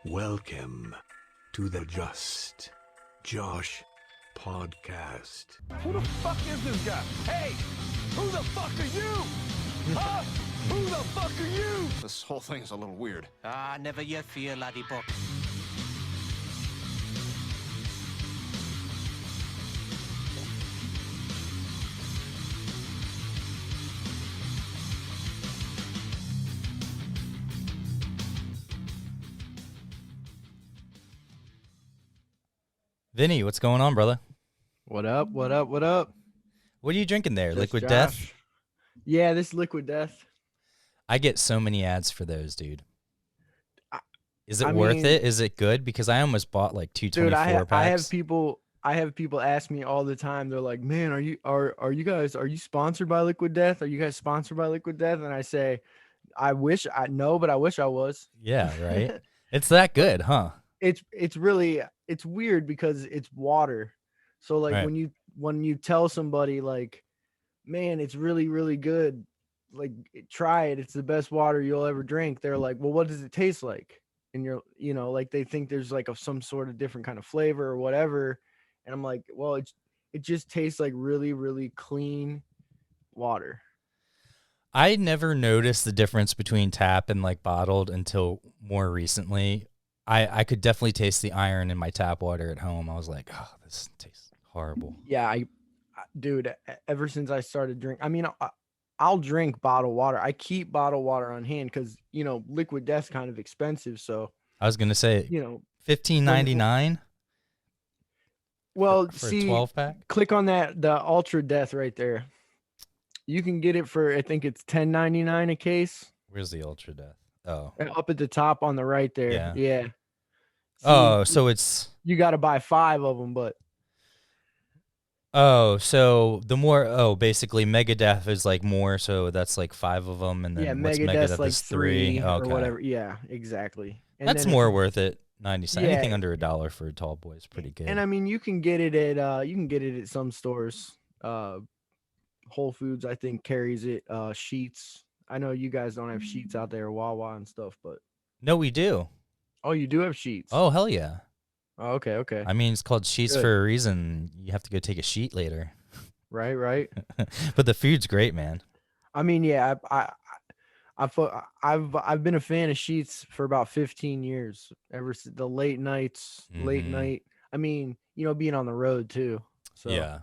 Welcome to the Just Josh podcast. Who the fuck is this guy? Hey, who the fuck are you? Huh? Who the fuck are you? This whole thing's a little weird. Ah, never you fear, laddie buck. Vinnie, what's going on, brother? What up? What up? What up? What are you drinking there? Just Liquid Josh. Death? Yeah, this Liquid Death. I get so many ads for those, dude. Is it I worth mean- it? Is it good? Because I almost bought like two Dude, 24 I have packs. people ask me all the time. They're like, "Man, are you sponsored by Liquid Death? Are you guys sponsored by Liquid Death?" And I say, but I wish I was. Yeah, right? It's that good, huh? It's weird because it's water. So like Right. when you tell somebody like, "Man, it's really really good. Like try it. It's the best water you'll ever drink." They're like, "Well, what does it taste like?" And you're like they think there's like some sort of different kind of flavor or whatever. And I'm like, "Well, it just tastes like really really clean water." I never noticed the difference between tap and like bottled until more recently. I could definitely taste the iron in my tap water at home. I was like, oh, this tastes horrible. Yeah, dude, ever since I started drinking, I mean, I'll drink bottled water. I keep bottled water on hand because, Liquid Death's kind of expensive. So, I was going to say $15.99 well, for a see, 12 pack. click on the Ultra Death right there. You can get it for, I think it's $10.99 a case. Where's the Ultra Death? Oh. Up at the top on the right there. Yeah. See, Oh, so it's... you got to buy 5 of them, but Oh, so basically Megadeth is like more, so that's like 5 of them, and then yeah, what's Megadeth's Megadeth like is 3 3. or Okay. whatever. Yeah, exactly. And That's then more worth it. 90 cents. Yeah. Anything under $1 for a tall boy is pretty good. And I mean, you can get it at some stores. Whole Foods, I think, carries it. Sheets. I know you guys don't have Sheets out there, Wawa and stuff, but No, we do. oh, you do have Sheets. Oh, hell yeah. Oh, okay. I mean, it's called Sheets Good. for a reason. You have to go take a sheet later. Right. But the food's great, man. I mean, yeah, I've been a fan of Sheets for about 15 years. Ever since the late night. I mean, being on the road too. So Yeah.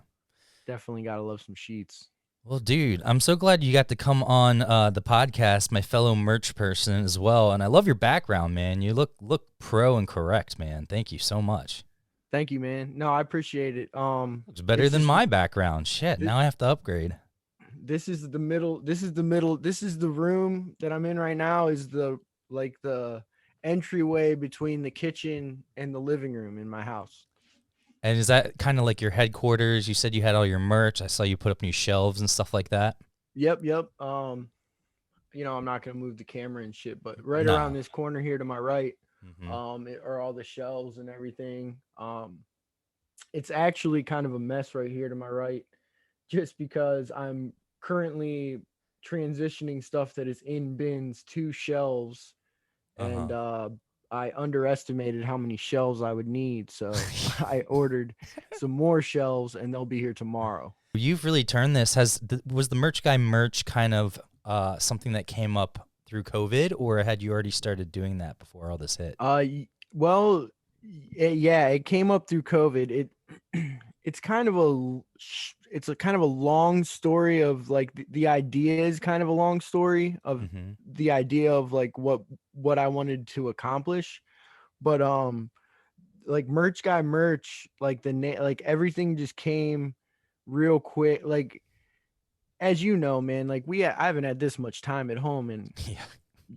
definitely gotta love some Sheets. Well, dude, I'm so glad you got to come on the podcast, my fellow merch person as well. And I love your background, man. You look pro and correct, man. Thank you so much. Thank you, man. No, I appreciate it. It's better than my background. Shit, now I have to upgrade. This is the room that I'm in right now is the entryway between the kitchen and the living room in my house. And is that kind of like your headquarters? You said you had all your merch. I saw you put up new shelves and stuff like that. Yep. I'm not gonna move the camera and shit, but right No. around this corner here to my right, Mhm. are all the shelves and everything. It's actually kind of a mess right here to my right, just because I'm currently transitioning stuff that is in bins to shelves, and I underestimated how many shelves I would need, so I ordered some more shelves, and they'll be here tomorrow. You've really turned this. Was the merch guy merch kind of something that came up through COVID, or had you already started doing that before all this hit? Well, it came up through COVID. It's kind of a long story of like the idea is kind of a long story of Mhm. the idea of like what I wanted to accomplish, but like merch guy merch, like like everything just came real quick. Like, as you know, man, like I haven't had this much time at home in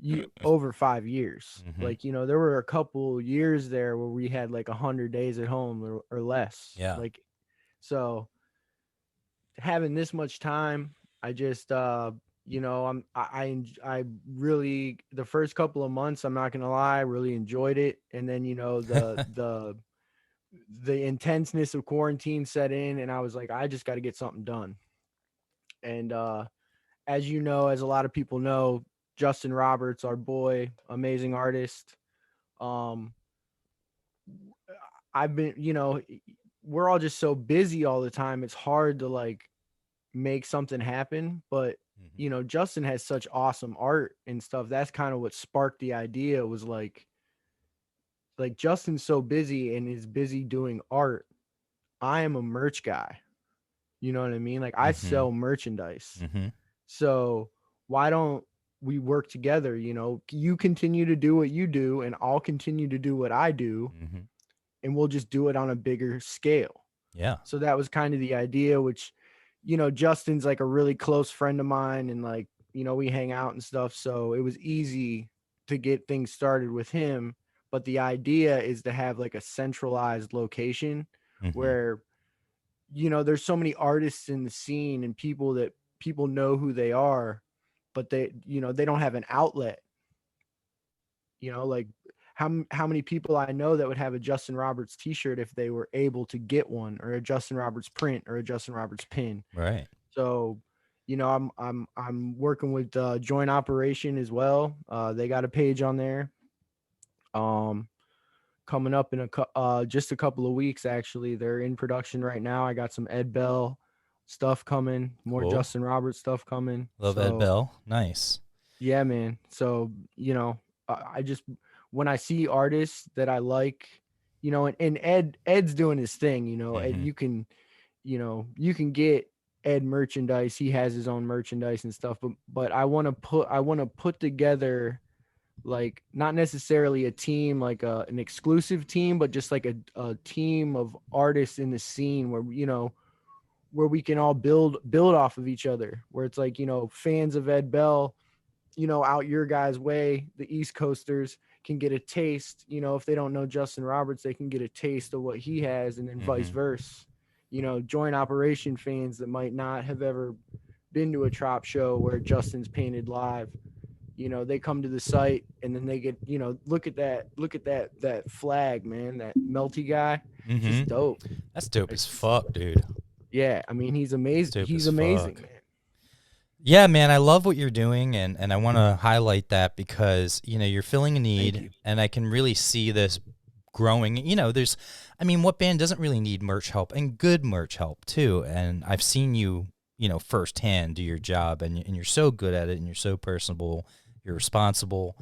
Yeah. over 5 years. Mhm. Like, there were a couple years there where we had like 100 days at home or less. Yeah. Like, so having this much time, I just I really, the first couple of months, I'm not gonna lie, really enjoyed it. And then the intenseness of quarantine set in, and I was like, I just got to get something done. And as a lot of people know, Justin Roberts, our boy, amazing artist, Um, I've been, we're all just so busy all the time. It's hard to like make something happen. But, Justin has such awesome art and stuff. That's kind of what sparked the idea was like Justin's so busy and is busy doing art. I am a merch guy. You know what I mean? Like I sell merchandise. So why don't we work together? You continue to do what you do and I'll continue to do what I do and we'll just do it on a bigger scale. Yeah. So that was kind of the idea, which, Justin's like a really close friend of mine and like, we hang out and stuff. So it was easy to get things started with him. But the idea is to have like a centralized location where, there's so many artists in the scene and people that people know who they are, but they don't have an outlet. Like how many people I know that would have a Justin Roberts t-shirt if they were able to get one, or a Justin Roberts print, or a Justin Roberts pin. Right. So, I'm working with Joint Operation as well. They got a page on there. Coming up in just a couple of weeks, actually. They're in production right now. I got some Ed Bell stuff coming, more Cool. Justin Roberts stuff coming. Love Ed Bell. Nice. Yeah, man. So, I just, when I see artists that I like, and Ed's doing his thing, Ed, you can get Ed merchandise. He has his own merchandise and stuff, but I want to put together, like, not necessarily a team, like an exclusive team, but just like a team of artists in the scene where, where we can all build off of each other, where it's like, fans of Ed Bell, out your guys' way, the East Coasters can get a taste, if they don't know Justin Roberts, they can get a taste of what he has, and then vice versa. Joint Operation fans that might not have ever been to a Trop show where Justin's painted live, they come to the site and then they get, look at that flag, man, that melty guy. Just dope. That's dope as fuck, dude. Yeah, I mean, he's amazing. He's amazing, man. Yeah, man, I love what you're doing, and I want to highlight that because, you're filling a need, and I can really see this growing. What band doesn't really need merch help, and good merch help, too, and I've seen you, firsthand do your job, and you're so good at it, and you're so personable, you're responsible,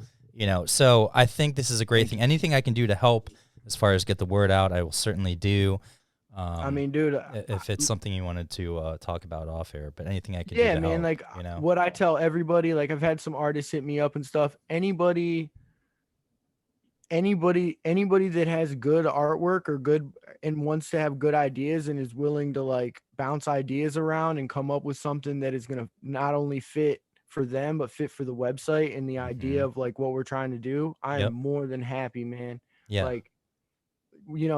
so I think this is a great thing. Anything I can do to help as far as get the word out, I will certainly do. Dude, if it's something you wanted to talk about off air, but anything I can do yeah, to man, help, like what I tell everybody, like I've had some artists hit me up and stuff. Anybody that has good artwork or good and wants to have good ideas and is willing to like bounce ideas around and come up with something that is going to not only fit for them, but fit for the website and the idea of like what we're trying to do, I am more than happy, man. Yeah. Like,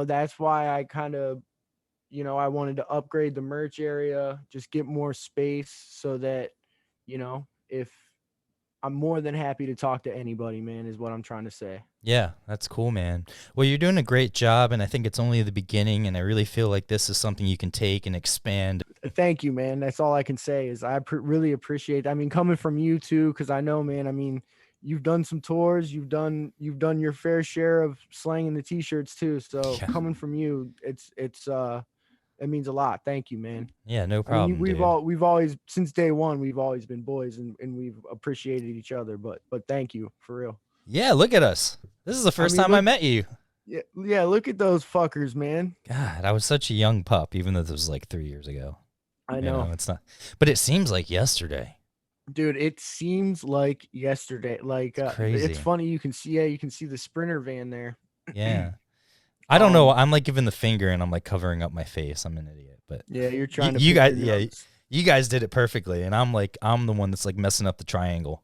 that's why I kind of, I wanted to upgrade the merch area, just get more space so that, if I'm more than happy to talk to anybody, man, is what I'm trying to say. Yeah, that's cool, man. Well, you're doing a great job, and I think it's only the beginning, and I really feel like this is something you can take and expand. Thank you, man. That's all I can say is I really appreciate, coming from you too, because I know, man, you've done some tours, you've done your fair share of slanging the t-shirts too. So coming from you, it means a lot. Thank you, man. Yeah, no problem. We've always, since day one, we've always been boys and we've appreciated each other, but thank you for real. Yeah. Look at us. This is the first time I met you. Yeah. Look at those fuckers, man. God, I was such a young pup, even though this was like 3 years ago. I know. It's not, but it seems like yesterday. Dude, it seems like yesterday. Like crazy. It's funny. You can see the Sprinter van there. Yeah. I don't know. I'm like giving the finger and I'm like covering up my face. I'm an idiot, but yeah, you're trying to. You guys, you guys did it perfectly, and I'm the one that's like messing up the triangle.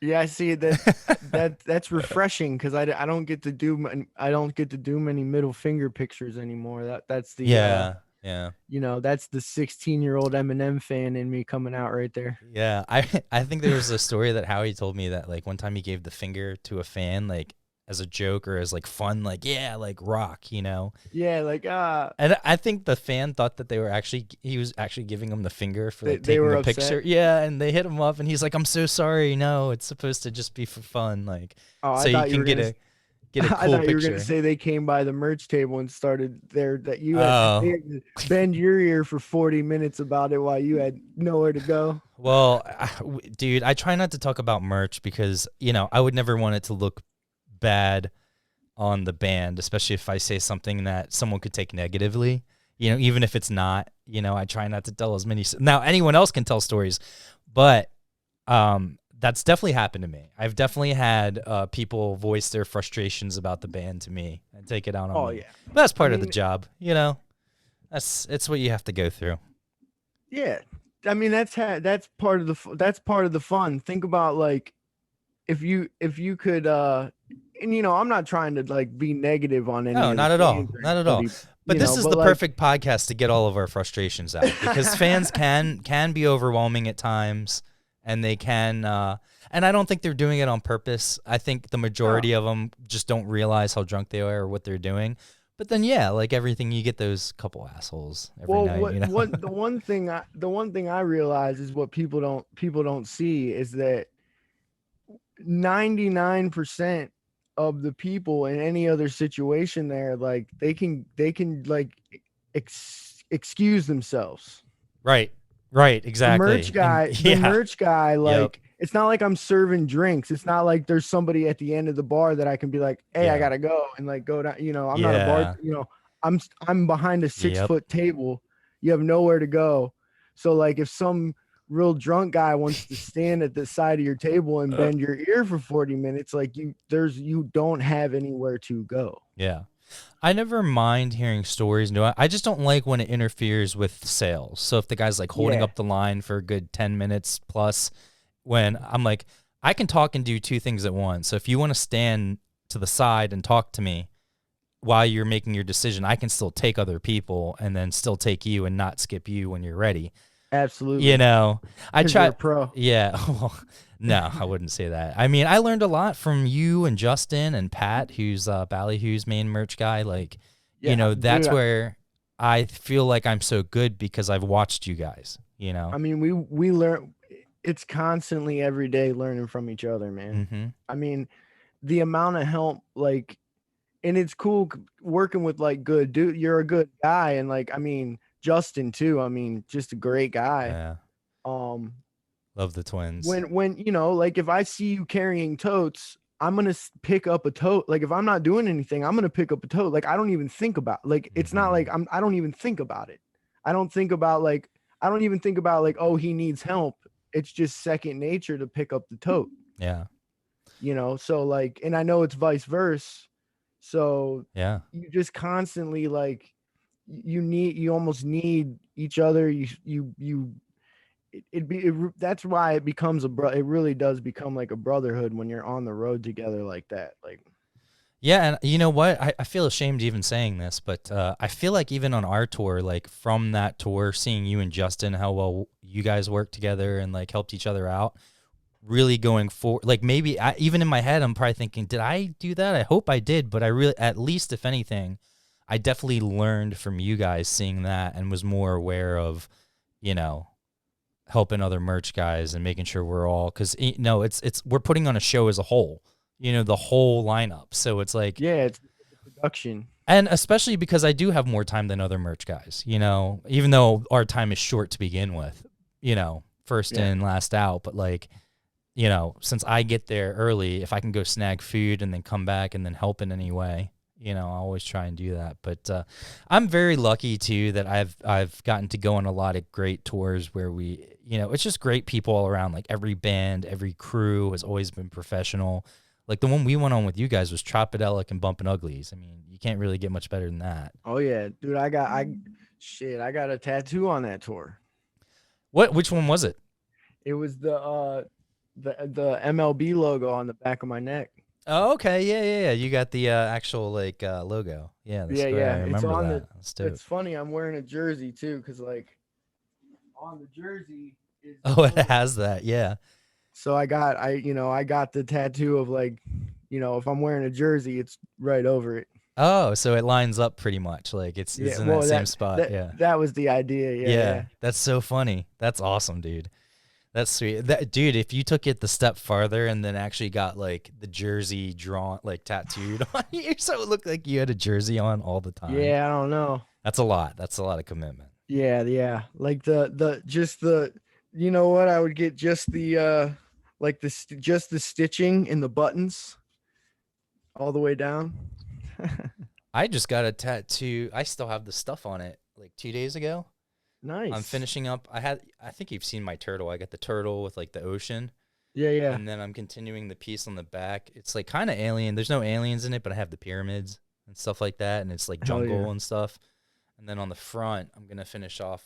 Yeah, I see that. That's refreshing because I don't get to do many middle finger pictures anymore. That's the yeah. That's the 16-year-old Eminem fan in me coming out right there. Yeah, I think there was a story that Howie told me that like one time he gave the finger to a fan like as a joke or as like fun, like like rock, Yeah, like And I think the fan thought that he was actually giving him the finger for like they taking were the upset. picture. Yeah, and they hit him up, and he's like, "I'm so sorry. No, it's supposed to just be for fun." Like, oh, so I thought you can get get a I cool thought you were picture. gonna say they came by the merch table and started there. That you had, Oh. they had to bend your ear for 40 minutes about it while you had nowhere to go. Well, dude, I try not to talk about merch because, you know, I would never want it to look bad on the band, especially if I say something that someone could take negatively, you know, even if it's not, you know, I try not to tell as many. Now, anyone else can tell stories, but that's definitely happened to me. I've definitely had people voice their frustrations about the band to me and take it out on me. Yeah. But that's part of the job, you know. It's what you have to go through. Yeah. I mean, that's part of the fun. Think about like if you could and you know, I'm not trying to like be negative on any No, of not the at all. fans or Not at all. anybody, But you this know, is but the like, perfect podcast to get all of our frustrations out because fans can be overwhelming at times and they can and I don't think they're doing it on purpose. I think the majority of them just don't realize how drunk they are or what they're doing. But then yeah, like everything, you get those couple assholes every night, you know. What the one thing I realize is what people don't see is that 99% of the people in any other situation there, like they can like excuse themselves. Right, exactly. The merch guy, like, Yep. it's not like I'm serving drinks. It's not like there's somebody at the end of the bar that I can be like, hey, I Yeah. gotta go and like go down. You know, I'm not a bar. You know, I'm behind a 6-foot table. You have nowhere to go. So like, if some real drunk guy wants to stand at the side of your table and bend your ear for 40 minutes, like you don't have anywhere to go. Yeah. I never mind hearing stories. No, I just don't like when it interferes with sales. So if the guy's like holding up the line for a good 10 minutes plus, when I'm like, I can talk and do two things at once. So if you want to stand to the side and talk to me while you're making your decision, I can still take other people and then still take you and not skip you when you're ready. Absolutely. You know, I try. You're a pro. Yeah. Well, no, I wouldn't say that. I mean, I learned a lot from you and Justin and Pat, who's Ballyhoo's main merch guy. Like, you know, that's where I feel like I'm so good because I've watched you guys, you know. I mean, we learn. It's constantly every day learning from each other, man. Mm-hmm. I mean, the amount of help, like, and it's cool working with like good dude. You're a good guy. And like, I mean, Justin too. I mean, just a great guy. Yeah. Love the twins. When, you know, like if I see you carrying totes, I'm going to pick up a tote. Like if I'm not doing anything, I'm going to pick up a tote. Like, I don't even think about, like, it's not like I don't even think about it. I don't even think about like, oh, he needs help. It's just second nature to pick up the tote. Yeah. You know, so like, and I know it's vice versa. So yeah, you just constantly like, you almost need each other. That's why it becomes it really does become like a brotherhood when you're on the road together like that. Like, yeah. And you know what? I feel ashamed even saying this, but I feel like even on our tour, like from that tour, seeing you and Justin, how well you guys worked together and like helped each other out, really going forward. Like maybe even in my head, I'm probably thinking, did I do that? I hope I did. But I really, at least if anything, I definitely learned from you guys seeing that and was more aware of, you know, helping other merch guys and making sure we're all, because we're putting on a show as a whole, you know, the whole lineup. So it's like, yeah, it's production. And especially because I do have more time than other merch guys, you know, even though our time is short to begin with, you know, first in, last out. But like, you know, since I get there early, if I can go snag food and then come back and then help in any way, you know, I always try and do that. But I'm very lucky too that I've gotten to go on a lot of great tours where we, you know, it's just great people all around. Like every band, every crew has always been professional. Like the one we went on with you guys was Tropidelic and Bumpin' Uglies. I mean, you can't really get much better than that. Oh yeah, dude, I got a tattoo on that tour. Which one was it? It was the MLB logo on the back of my neck. Oh, okay. Yeah. You got the actual like logo. Yeah. Yeah. I remember that. It's funny. I'm wearing a jersey too, because like on the jersey is. Oh, it has that. Yeah. So I got the tattoo of like, you know, if I'm wearing a jersey, it's right over it. Oh, so it lines up pretty much. Like it's in that same spot. That was the idea. Yeah. That's so funny. That's awesome, dude. That's sweet. That dude, if you took it the step farther and then actually got like the jersey drawn, like tattooed on you, so it looked like you had a jersey on all the time. Yeah, I don't know. That's a lot. That's a lot of commitment. Yeah, yeah. Like the you know what? I would get just the like just the stitching in the buttons all the way down. I just got a tattoo. I still have the stuff on it like 2 days ago. Nice. I'm finishing up. I think you've seen my turtle. I got the turtle with like the ocean. Yeah, yeah. And then I'm continuing the piece on the back. It's like kind of alien. There's no aliens in it, but I have the pyramids and stuff like that. And it's like Hell jungle yeah. and stuff. And then on the front, I'm going to finish off.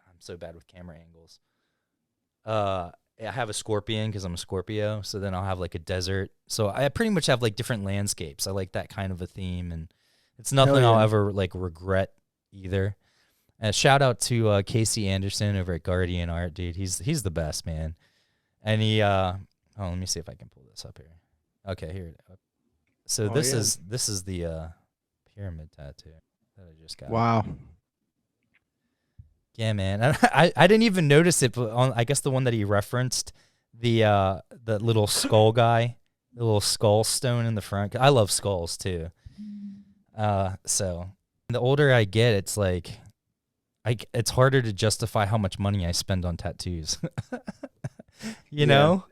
I'm so bad with camera angles. I have a scorpion because I'm a Scorpio. So then I'll have like a desert. So I pretty much have like different landscapes. I like that kind of a theme. And it's nothing yeah. I'll ever like regret either. And shout out to Casey Anderson over at Guardian Art, dude. He's the best, man. And he let me see if I can pull this up here. Okay, here it is. So this is the pyramid tattoo that I just got. Wow. Yeah, man. I didn't even notice it, but on I guess the one that he referenced, the little skull guy, the little skull stone in the front. I love skulls too. So the older I get, it's like it's harder to justify how much money I spend on tattoos. You know?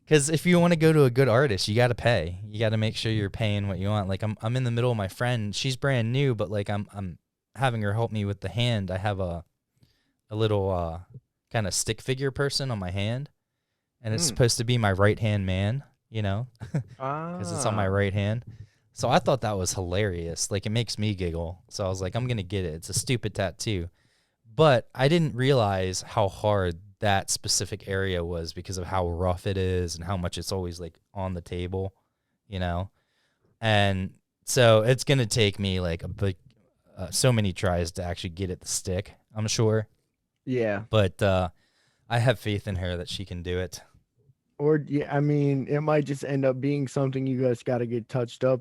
Because if you want to go to a good artist, you got to pay. You got to make sure you're paying what you want. Like I'm in the middle of my friend. She's brand new, but like I'm having her help me with the hand. I have a little kind of stick figure person on my hand, and it's supposed to be my right hand man. You know, because it's on my right hand. So I thought that was hilarious. Like it makes me giggle. So I was like, I'm gonna get it. It's a stupid tattoo, but I didn't realize how hard that specific area was because of how rough it is and how much it's always like on the table, you know? And so it's going to take me like so many tries to actually get it to stick, I'm sure. Yeah. But I have faith in her that she can do it. Or yeah, I mean, it might just end up being something you guys got to get touched up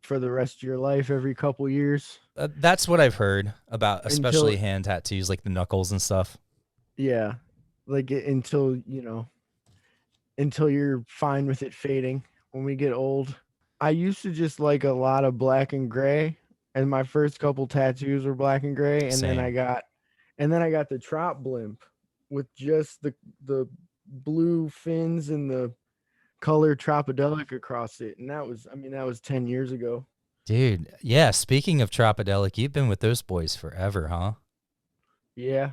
for the rest of your life every couple years. That's what I've heard about, especially hand tattoos, like the knuckles and stuff. Yeah, like until you're fine with it fading when we get old. I used to just like a lot of black and gray, and my first couple tattoos were black and gray, and Same. then I got the trop blimp with just the blue fins and the color tropodelic across it, and that was 10 years ago. Dude, yeah, speaking of tropodelic, you've been with those boys forever, huh? Yeah,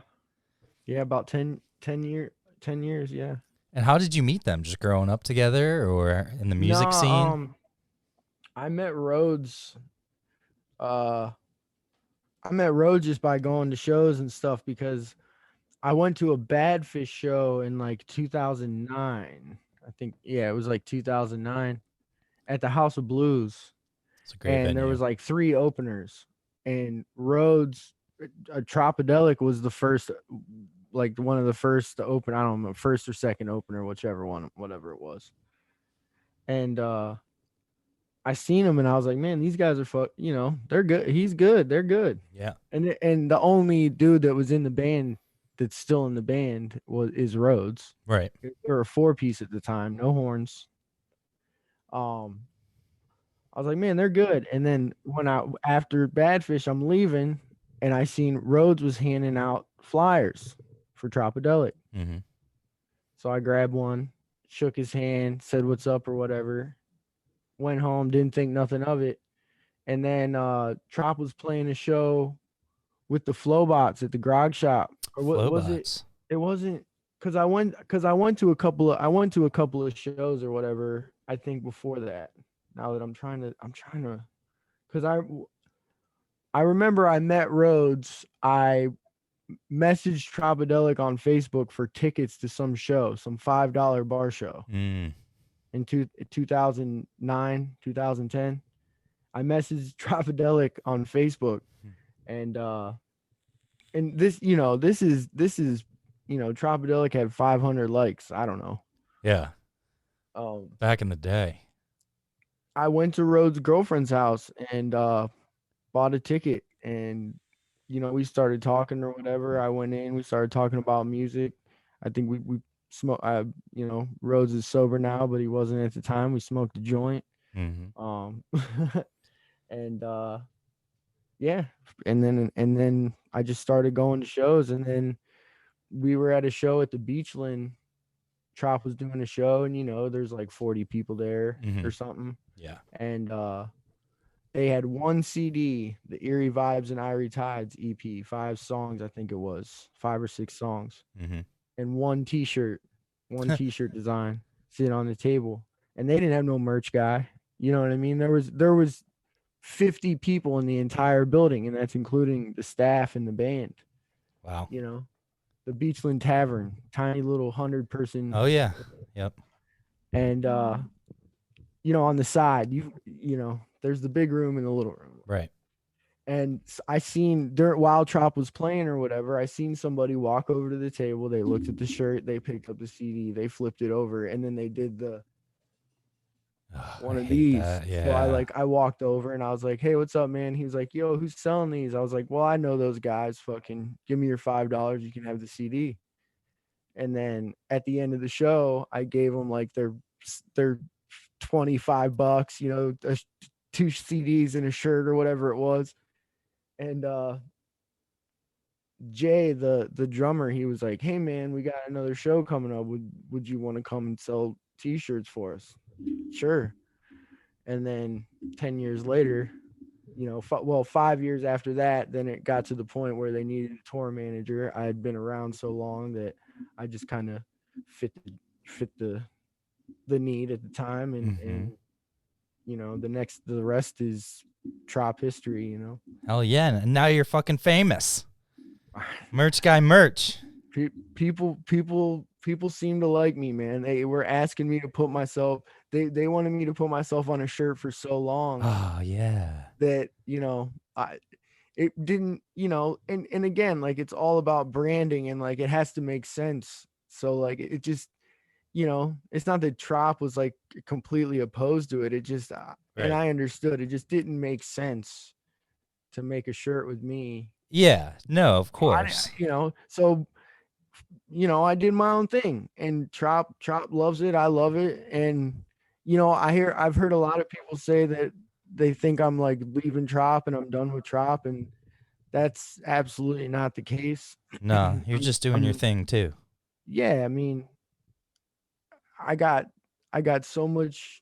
about 10 years, yeah. And how did you meet them? Just growing up together or in the music scene? I met Rhodes. I met Rhodes just by going to shows and stuff because I went to a Badfish show in like 2009. I think, yeah, it was like 2009 at the House of Blues. It's a great and venue. There was like 3 openers, and Rhodes, Tropodelic was the first, like one of the first to open. I don't know, first or second opener, whichever one, whatever it was. And I seen him, and I was like, man, these guys are they're good. He's good. They're good. Yeah. And the only dude that was in the band that's still in the band is Rhodes. Right. They were a 4-piece at the time, no horns. I was like, man, they're good. And then after Badfish, I'm leaving, and I seen Rhodes was handing out flyers for Tropodelic. Mm-hmm. So I grabbed one, shook his hand, said what's up or whatever, went home, didn't think nothing of it. And then Trop was playing a show with the Flowbots at the Grog Shop. Or what was it? It wasn't because I went to a couple of shows or whatever, I think, before that. Now that I'm trying to, because I remember I met Rhodes. I messaged Tropodelic on Facebook for tickets to some show, some $5 bar show in 2009, 2010. I messaged Tropodelic on Facebook, and this is Tropodelic had 500 likes. I don't know. Yeah. Back in the day. I went to Rhodes' girlfriend's house and bought a ticket, and we started talking or whatever. I went in, we started talking about music. I think we smoke. You know, Rhodes is sober now, but he wasn't at the time. We smoked a joint. And yeah, and then I just started going to shows, and then we were at a show at the Beachland. Trop was doing a show, and you know, there's like 40 people there or something. Yeah. And they had one CD, the Eerie Vibes and Irie Tides EP, 5 songs, I think it was 5 or 6 songs, and one T-shirt design sitting on the table, and they didn't have no merch guy. You know what I mean? There was 50 people in the entire building, and that's including the staff and the band. Wow. You know, the Beachland Tavern, tiny little 100-person. Oh yeah. Yep. And you know, on the side, you know, there's the big room and the little room. Right. And I seen while Trop was playing or whatever, I seen somebody walk over to the table. They looked at the shirt, they picked up the CD, they flipped it over, and then they did the one of these. Yeah. So I walked over and I was like, "Hey, what's up, man?" He was like, "Yo, who's selling these?" I was like, "Well, I know those guys. Fucking give me your $5. You can have the CD." And then at the end of the show, I gave them like their $25, you know, 2 CDs and a shirt or whatever it was. And Jay, the drummer, he was like, "Hey man, we got another show coming up. Would you want to come and sell T-shirts for us?" Sure. And then 10 years later, you know, 5 years after that, then it got to the point where they needed a tour manager. I had been around so long that I just kind of fit the need at the time, and you know, the rest is Trop history, you know. Hell yeah. And now you're fucking famous. Merch guy merch. People seem to like me, man. They were asking me to put myself, they wanted me to put myself on a shirt for so long. Oh yeah. That, you know, it didn't, you know, and again, like, it's all about branding, and like it has to make sense. So like it just, you know, it's not that Trop was like completely opposed to it. It just and I understood it just didn't make sense to make a shirt with me. Yeah, no, of course. You know, so, you know, I did my own thing, and Trop loves it. I love it. And, you know, I've heard a lot of people say that they think I'm like leaving Trop and I'm done with Trop, and that's absolutely not the case. No, you're just doing your thing too. Yeah, I mean, I got so much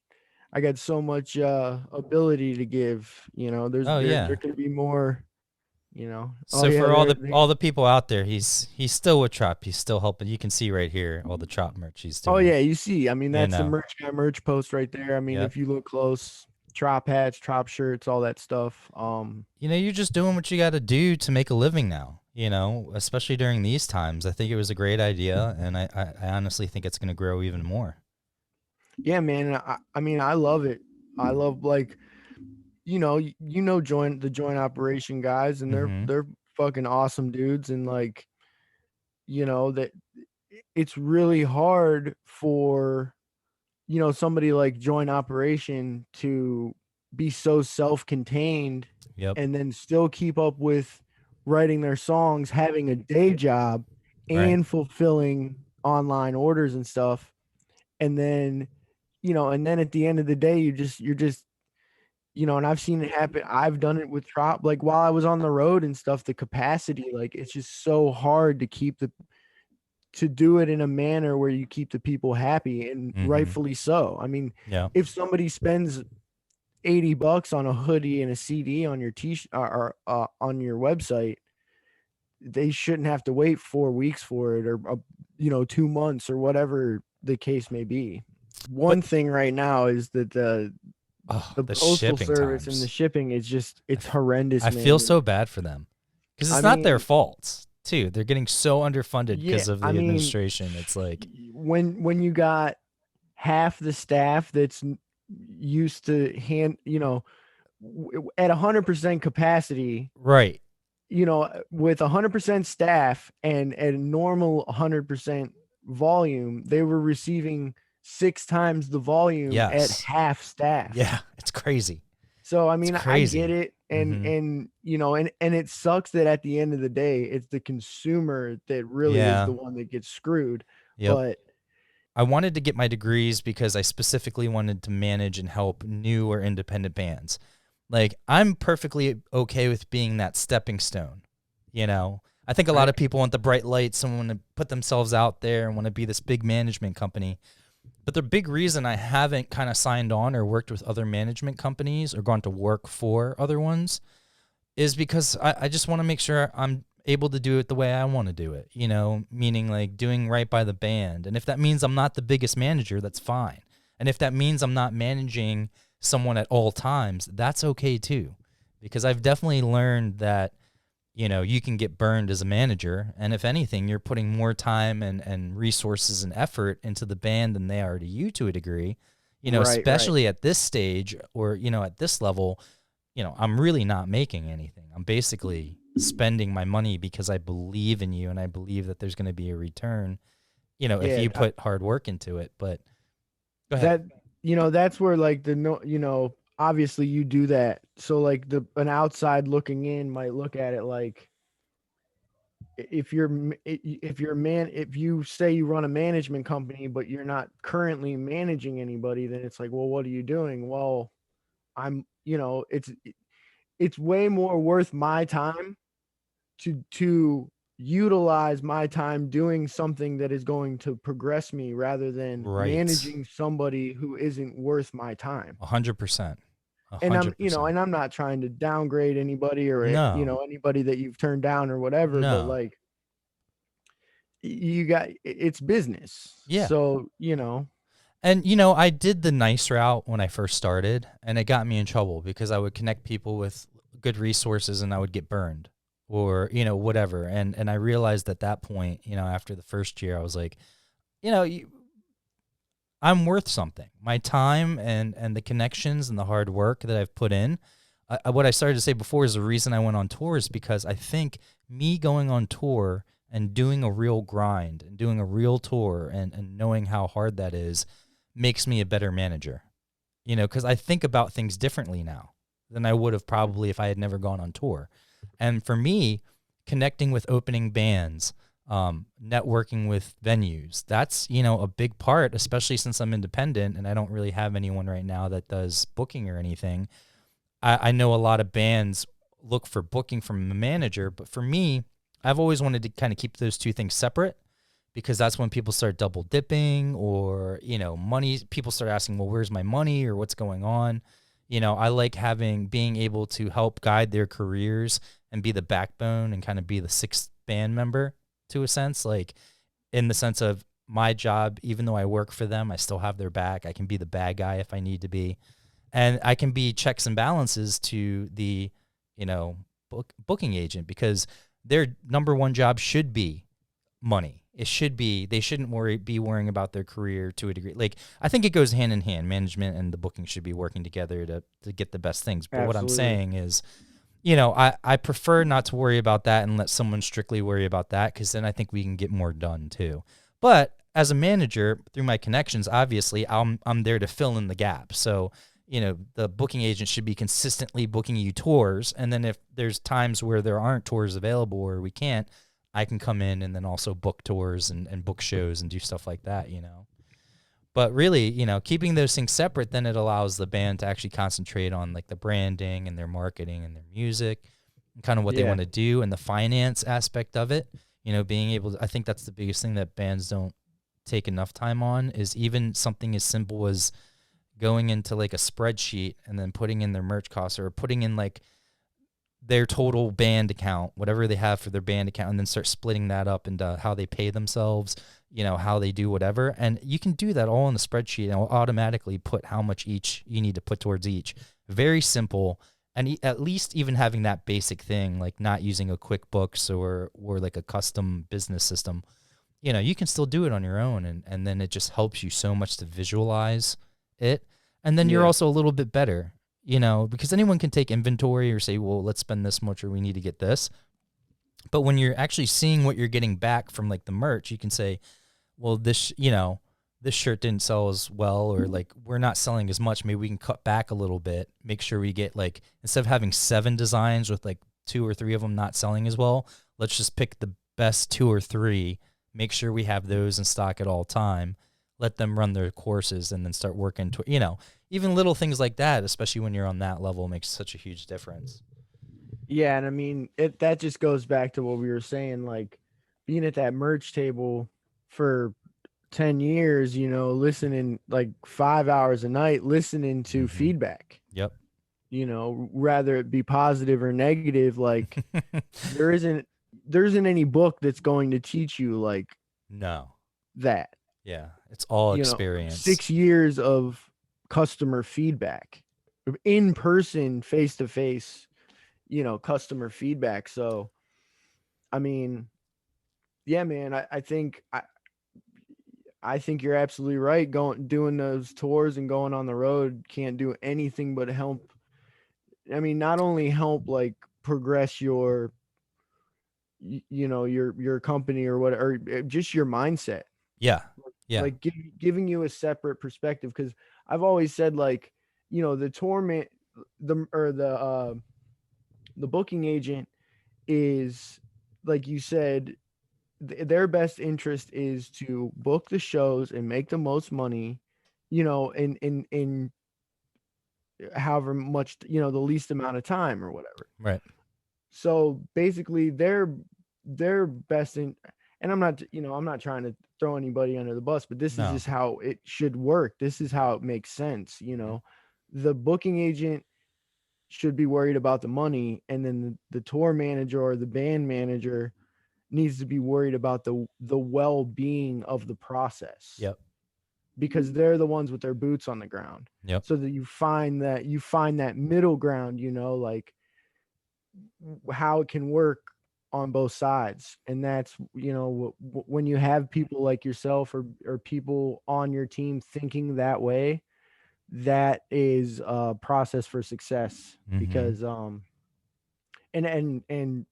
ability to give, you know. There could be more, you know. So for all the people out there, he's still with Trop. He's still helping. You can see right here all the Trop merch he's doing. Oh yeah, you see. I mean, that's the merch guy merch post right there. I mean, if you look close, Trop hats, Trop shirts, all that stuff. You know, you're just doing what you got to do to make a living now. You know, especially during these times. I think it was a great idea, and I honestly think it's going to grow even more. Yeah, man. I mean, I love it. I love, like, you know, the joint operation guys, and they're fucking awesome dudes. And like, you know, that it's really hard for, you know, somebody like joint operation to be so self-contained and then still keep up with writing their songs, having a day job, and fulfilling online orders and stuff. And then, you know, and then at the end of the day, you're just, you know, and I've seen it happen. I've done it with Trop, like while I was on the road and stuff, the capacity, like, it's just so hard to do it in a manner where you keep the people happy, and rightfully so. I mean, if somebody spends $80 on a hoodie and a CD on your t-shirt or on your website, they shouldn't have to wait 4 weeks for it, or you know, 2 months, or whatever the case may be. One thing right now is that the postal service and the shipping is just, it's horrendous. I feel so bad for them, because it's not their fault too. They're getting so underfunded because of the administration. It's like when you got half the staff that's used to you know, at 100% capacity, right? You know, with 100% staff and at a normal 100% volume, they were receiving 6 times the volume at half staff. Yeah, it's crazy. So I mean, I get it. and you know, and it sucks that at the end of the day it's the consumer that really is Yeah. the one that gets screwed. Yep. But I wanted to get my degrees because I specifically wanted to manage and help new or independent bands. Like, I'm perfectly okay with being that stepping stone. You know, I think a lot of people want the bright lights and want to put themselves out there and want to be this big management company. But the big reason I haven't kind of signed on or worked with other management companies or gone to work for other ones is because I just want to make sure I'm able to do it the way I want to do it, you know, meaning like doing right by the band. And if that means I'm not the biggest manager, that's fine. And if that means I'm not managing someone at all times, that's okay too. Because I've definitely learned that, you know, you can get burned as a manager. And if anything, you're putting more time and resources and effort into the band than they are to you to a degree, you know, especially at this stage or, you know, at this level, you know, I'm really not making anything. I'm basically spending my money because I believe in you and I believe that there's going to be a return, you know, if you put hard work into it. But go ahead. that, you know, that's where like you know, obviously you do that. So like an outside looking in might look at it like, if you say you run a management company, but you're not currently managing anybody, then it's like, well, what are you doing? Well, you know, it's way more worth my time to utilize my time doing something that is going to progress me rather than managing somebody who isn't worth my time. 100%. And I'm not trying to downgrade anybody or, you know, anybody that you've turned down or whatever, but like it's business. Yeah. So, you know. And, you know, I did the nice route when I first started, and it got me in trouble because I would connect people with good resources and I would get burned or, you know, whatever. And I realized at that point, you know, after the first year, I was like, you know, I'm worth something. My time and the connections and the hard work that I've put in. What I started to say before is the reason I went on tour is because I think me going on tour and doing a real grind and doing a real tour and knowing how hard that is makes me a better manager. You know, because I think about things differently now than I would have probably if I had never gone on tour. And for me, connecting with opening bands, networking with venues, that's, you know, a big part, especially since I'm independent and I don't really have anyone right now that does booking or anything. I know a lot of bands look for booking from a manager, but for me, I've always wanted to kind of keep those two things separate because that's when people start double dipping or, you know, money, people start asking, well, where's my money or what's going on? You know, I like being able to help guide their careers and be the backbone and kind of be the sixth band member to a sense, like in the sense of my job, even though I work for them, I still have their back. I can be the bad guy if I need to be. And I can be checks and balances to the, you know, booking agent because their number one job should be money. It should be, they shouldn't be worrying about their career to a degree. Like, I think it goes hand in hand. Management and the booking should be working together to get the best things. But what I'm saying is, you know, I prefer not to worry about that and let someone strictly worry about that because then I think we can get more done too. But as a manager, through my connections, obviously, I'm there to fill in the gap. So, you know, the booking agent should be consistently booking you tours. And then if there's times where there aren't tours available or we can't, I can come in and then also book tours and book shows and do stuff like that, you know. But really, you know, keeping those things separate, then it allows the band to actually concentrate on like the branding and their marketing and their music and kind of what they want to do and the finance aspect of it. You know, being able to, I think that's the biggest thing that bands don't take enough time on is even something as simple as going into like a spreadsheet and then putting in their merch costs or putting in like their total band account, whatever they have for their band account, and then start splitting that up into how they pay themselves, you know, how they do whatever. And you can do that all in the spreadsheet and it'll automatically put how much each you need to put towards each. Very simple. And at least even having that basic thing, like not using a QuickBooks or like a custom business system, you know, you can still do it on your own. And then it just helps you so much to visualize it. And then you're also a little bit better, you know, because anyone can take inventory or say, well, let's spend this much or we need to get this. But when you're actually seeing what you're getting back from like the merch, you can say, well, this, you know, this shirt didn't sell as well, or like we're not selling as much. Maybe we can cut back a little bit, make sure we get like, instead of having 7 designs with like 2 or 3 of them not selling as well, let's just pick the best 2 or 3, make sure we have those in stock at all time, let them run their courses, and then start working to, you know, even little things like that, especially when you're on that level, makes such a huge difference. Yeah, and I mean, that just goes back to what we were saying, like being at that merch table for 10 years, you know, listening like 5 hours a night, listening to feedback. Yep. You know, rather it be positive or negative, like there isn't any book that's going to teach you like No. that. Yeah. It's all You know, experience. 6 years of customer feedback, in person, face to face, you know, customer feedback. So, I mean, yeah, man, I think you're absolutely right. Doing those tours and going on the road can't do anything but help. I mean, not only help like progress your, you know, your company or whatever, or just your mindset. Yeah. Yeah. Like giving you a separate perspective. Cause I've always said like, you know, the torment, the booking agent is, like you said, their best interest is to book the shows and make the most money, you know, in however much, you know, the least amount of time or whatever. Right. So basically their best in, and I'm not, you know, I'm not trying to throw anybody under the bus, but this is just how it should work. This is how it makes sense. You know, the booking agent should be worried about the money, and then the tour manager or the band manager needs to be worried about the well-being of the process. Yep. Because they're the ones with their boots on the ground. Yep. So that you find that middle ground, you know, like how it can work on both sides. And that's, you know, when you have people like yourself or people on your team thinking that way, that is a process for success. Because and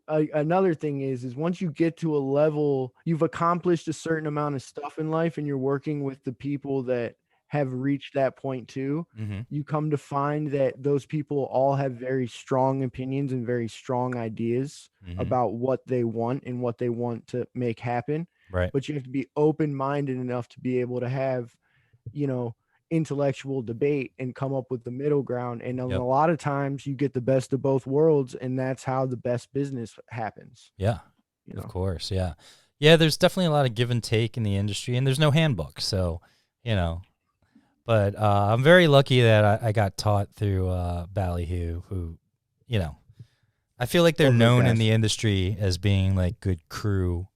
another thing is once you get to a level, you've accomplished a certain amount of stuff in life, and you're working with the people that have reached that point too, you come to find that those people all have very strong opinions and very strong ideas about what they want and what they want to make happen. Right. But you have to be open-minded enough to be able to have, you know, intellectual debate and come up with the middle ground. And a lot of times you get the best of both worlds, and that's how the best business happens. Yeah, you know? Of course. Yeah. Yeah. There's definitely a lot of give and take in the industry, and there's no handbook. So, you know, but I'm very lucky that I got taught through Ballyhoo, who, you know, I feel like they're known in the industry as being like good crew,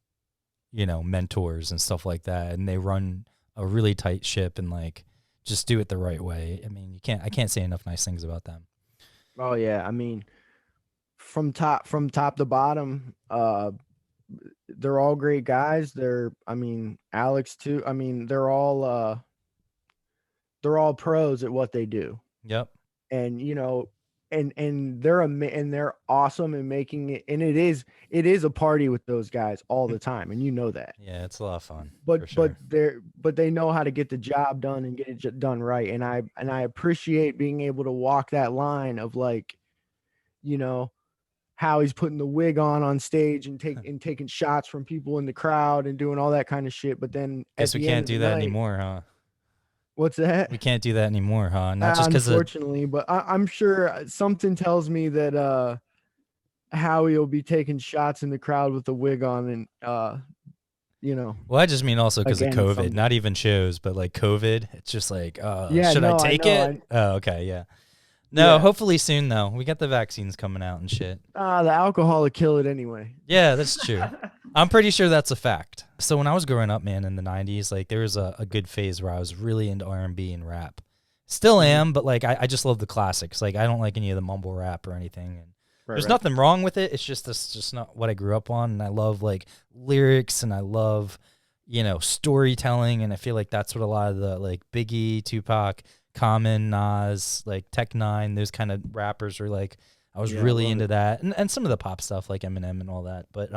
you know, mentors and stuff like that. And they run a really tight ship and like just do it the right way. I mean, I can't say enough nice things about them. Oh yeah. I mean, from top to bottom, they're all great guys. Alex too. I mean, they're all pros at what they do. Yep. And, you know, and they're awesome in making it. And it is a party with those guys all the time. And you know that. Yeah. It's a lot of fun. But, for sure. but they know how to get the job done and get it done right. And I appreciate being able to walk that line of like, you know, how he's putting the wig on stage and taking shots from people in the crowd and doing all that kind of shit. But then guess we can't do that anymore, huh? What's that? We can't do that anymore, huh? Not just because unfortunately, but I'm sure something tells me that Howie will be taking shots in the crowd with the wig on, and you know. Well, I just mean also because of COVID, someday. not even shows, but like COVID. It's just like, Yeah, should no, I take I know, it? Oh, okay, yeah. No, hopefully soon though. We got the vaccines coming out and shit. The alcohol will kill it anyway. Yeah, that's true. I'm pretty sure that's a fact. So when I was growing up, man, in the 90s, like there was a good phase where I was really into R&B and rap. Still am, but like I just love the classics. Like I don't like any of the mumble rap or anything. And there's nothing wrong with it. It's just not what I grew up on. And I love like lyrics, and I love, you know, storytelling. And I feel like that's what a lot of the like Biggie, Tupac, Common, Nas, like Tech Nine, those kind of rappers are like, I was really into that. And some of the pop stuff like Eminem and all that. But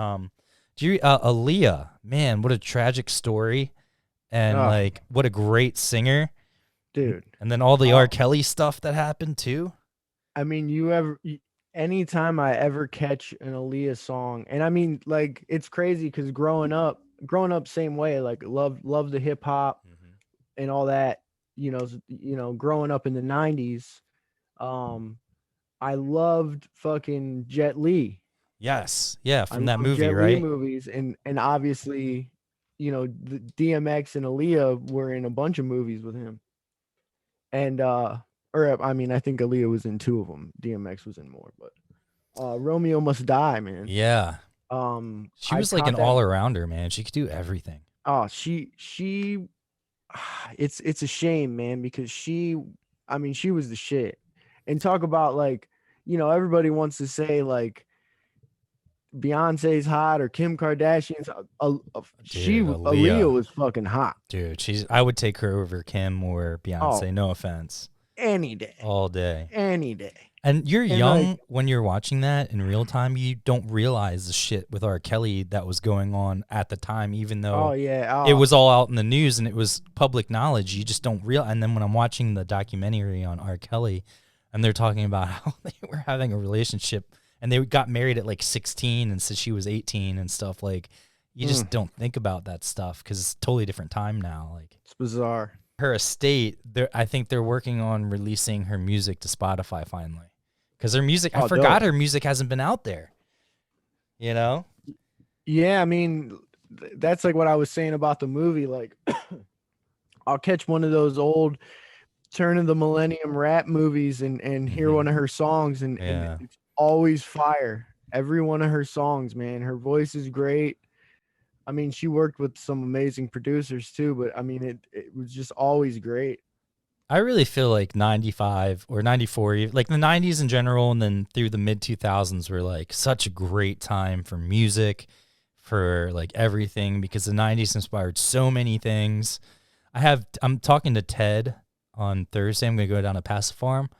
Do you Aliyah? Man, what a tragic story, and Oh, like what a great singer. dude. And then all the R. Kelly stuff that happened too. I mean, anytime I ever catch an Aliyah song, and I mean, like, it's crazy because growing up same way, like, love the hip hop and all that, growing up in the 90s, I loved fucking Jet Li. Yes, yeah, I from that love movie, Jet Li right? movies, and obviously, the DMX and Aaliyah were in a bunch of movies with him, and or I mean, I think Aaliyah was in 2 of them. DMX was in more, but Romeo Must Die, man. Yeah, she I was like an caught that. all-arounder, man. She could do everything. Oh, it's a shame, man, because I mean, she was the shit. And talk about, like, everybody wants to say, like, Beyonce's hot or Kim Kardashian's. Dude, Aaliyah Aaliyah, was fucking hot. dude, I would take her over Kim or Beyonce. Oh, No offense, any day, all day. any day. And you're And, young like, when you're watching that in real time. You don't realize the shit with R. Kelly that was going on at the time, even though oh yeah, it was all out in the news and it was public knowledge. You just don't realize. And then when I'm watching the documentary on R. Kelly, and they're talking about how they were having a relationship and they got married at like 16 and said she was 18 and stuff, like, you just don't think about that stuff because it's a totally different time now. Like, it's bizarre. her estate, I think they're working on releasing her music to Spotify finally. Because her music, I forgot dope. her music hasn't been out there. You know? Yeah, I mean, that's like what I was saying about the movie. Like, I'll catch one of those old turn of the millennium rap movies and hear one of her songs, and it's always fire. Every one of her songs, man. Her voice is great. I mean, she worked with some amazing producers too, but I mean, it was just always great. I really feel like 95 or 94, like the 90s in general, and then through the mid 2000s were like such a great time for music, for like everything, because the 90s inspired so many things. I'm talking to Ted on Thursday. I'm going to go down to Passive Farm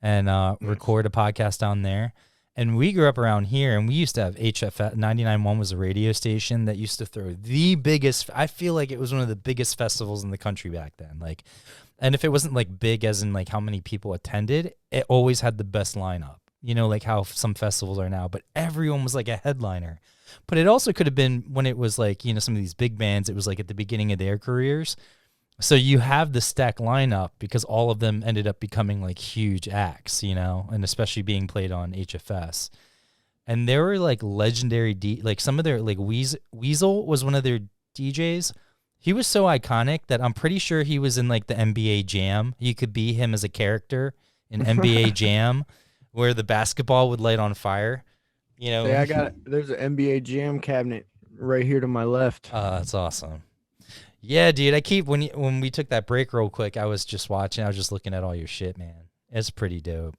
and record a podcast down there. And we grew up around here, and we used to have HFF 99.1 was a radio station that used to throw the biggest. I feel like it was one of the biggest festivals in the country back then. Like, and if it wasn't like big as in like how many people attended, it always had the best lineup. You know, like how some festivals are now, but everyone was like a headliner. But it also could have been when it was like, some of these big bands, it was like at the beginning of their careers. So you have the stack lineup because all of them ended up becoming like huge acts, and especially being played on HFS. And there were like legendary, like some of their, like Weasel was one of their DJs. He was so iconic that I'm pretty sure he was in like the NBA Jam. You could be him as a character in NBA Jam where the basketball would light on fire. Yeah, there's an NBA Jam cabinet right here to my left. That's awesome. Yeah, dude, when we took that break real quick, I was just looking at all your shit, man. It's pretty dope.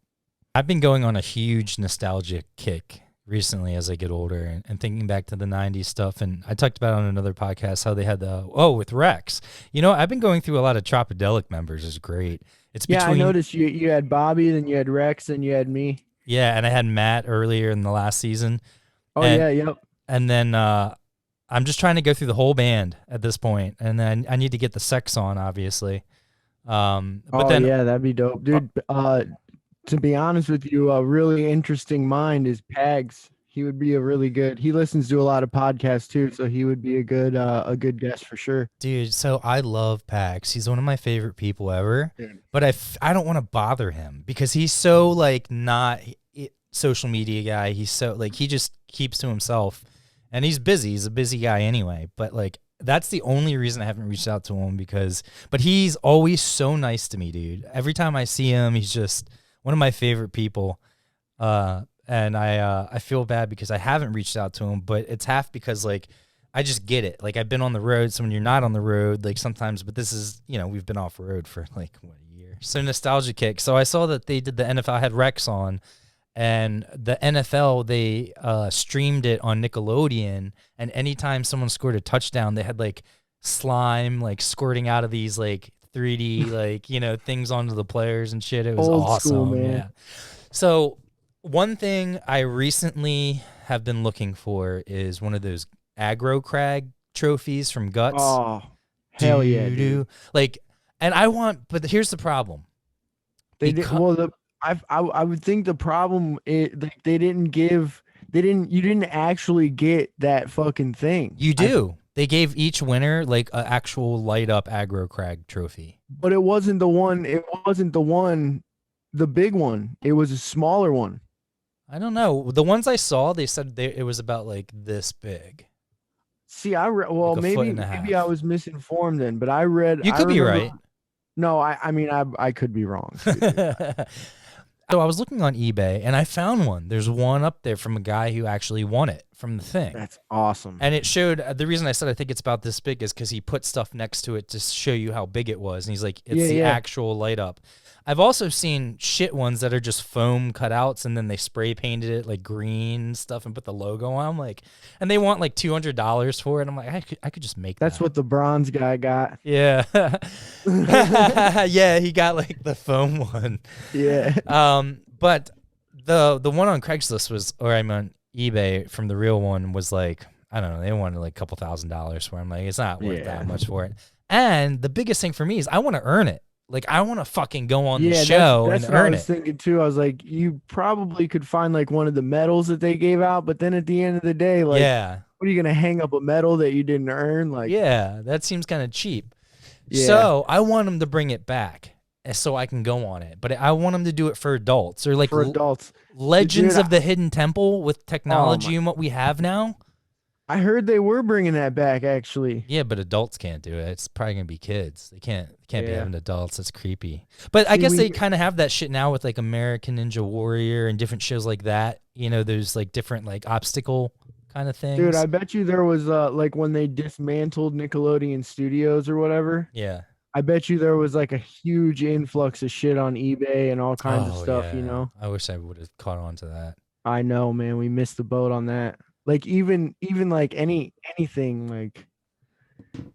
I've been going on a huge nostalgic kick recently as I get older and thinking back to the 90s stuff. And I talked about on another podcast how they had with Rex. I've been going through a lot of Tropodelic members. It's great. I noticed you had Bobby, then you had Rex, and you had me. Yeah, and I had Matt earlier in the last season. Yep. And then I'm just trying to go through the whole band at this point, and then I need to get the sex on, obviously. That'd be dope, dude. To be honest with you, a really interesting mind is POGS. He would be a really good. He listens to a lot of podcasts too, so he would be a good guest for sure. Dude, so I love POGS. He's one of my favorite people ever. But I don't want to bother him because he's so like not social media guy. He's so like he just keeps to himself. And he's busy. He's a busy guy anyway. But like that's the only reason I haven't reached out to him but he's always so nice to me, dude. Every time I see him, he's just one of my favorite people. And I feel bad because I haven't reached out to him, but it's half because like I just get it. Like I've been on the road, so when you're not on the road, like sometimes, but this is, we've been off road for like a year. So nostalgia kick. So I saw that they did the NFL, I had Rex on. And the NFL, they streamed it on Nickelodeon, and anytime someone scored a touchdown, they had like slime like squirting out of these like 3D like things onto the players and shit. It was Old awesome, school, man. yeah. So one thing I recently have been looking for is one of those aggro crag trophies from Guts. Oh, hell yeah, dude. Doo-doo. Like, and I want, but here's the problem. They did well. I would think the problem is like you didn't actually get that fucking thing. You do. They gave each winner like an actual light up aggro crag trophy. But it wasn't the one. The big one. It was a smaller one. I don't know. The ones I saw, they said it was about like this big. See, well, Like a foot maybe and a half. I was misinformed then, but I read. You could be right. No, I mean I could be wrong. So I was looking on eBay and I found one. There's one up there from a guy who actually won it from the thing. That's awesome. And it showed, the reason I said I think it's about this big is because he put stuff next to it to show you how big it was. And he's like, it's the actual light up. I've also seen shit ones that are just foam cutouts and then they spray painted it like green and stuff and put the logo on. I'm like, and they want like $200 for it. I'm like, I could just make that. That's what the bronze guy got. Yeah. Yeah, he got like the foam one. Yeah. But the one on Craigslist was, or I'm on eBay from the real one was like, I don't know, they wanted like a couple $1,000s for it. I'm like, it's not worth that much for it. And the biggest thing for me is I want to earn it. Like, I want to fucking go on the show that's and what earn I was it. thinking too. I was like, you probably could find like one of the medals that they gave out, but then at the end of the day, like, what are you gonna hang up a medal that you didn't earn? Like, yeah, that seems kind of cheap. Yeah. So I want them to bring it back so I can go on it. But I want them to do it for adults or like for adults. Legends Dude, of the Hidden Temple with technology and what we have now. I heard they were bringing that back actually. Yeah, but adults can't do it. It's probably gonna be kids. They can't be having adults. It's creepy. But I guess they kind of have that shit now with like American Ninja Warrior and different shows like that. You know, there's like different like obstacle kind of things. Dude, I bet you there was like when they dismantled Nickelodeon Studios or whatever. Yeah. I bet you there was like a huge influx of shit on eBay and all kinds of stuff, yeah. you know? I wish I would have caught on to that. I know, man. We missed the boat on that. Like even like anything like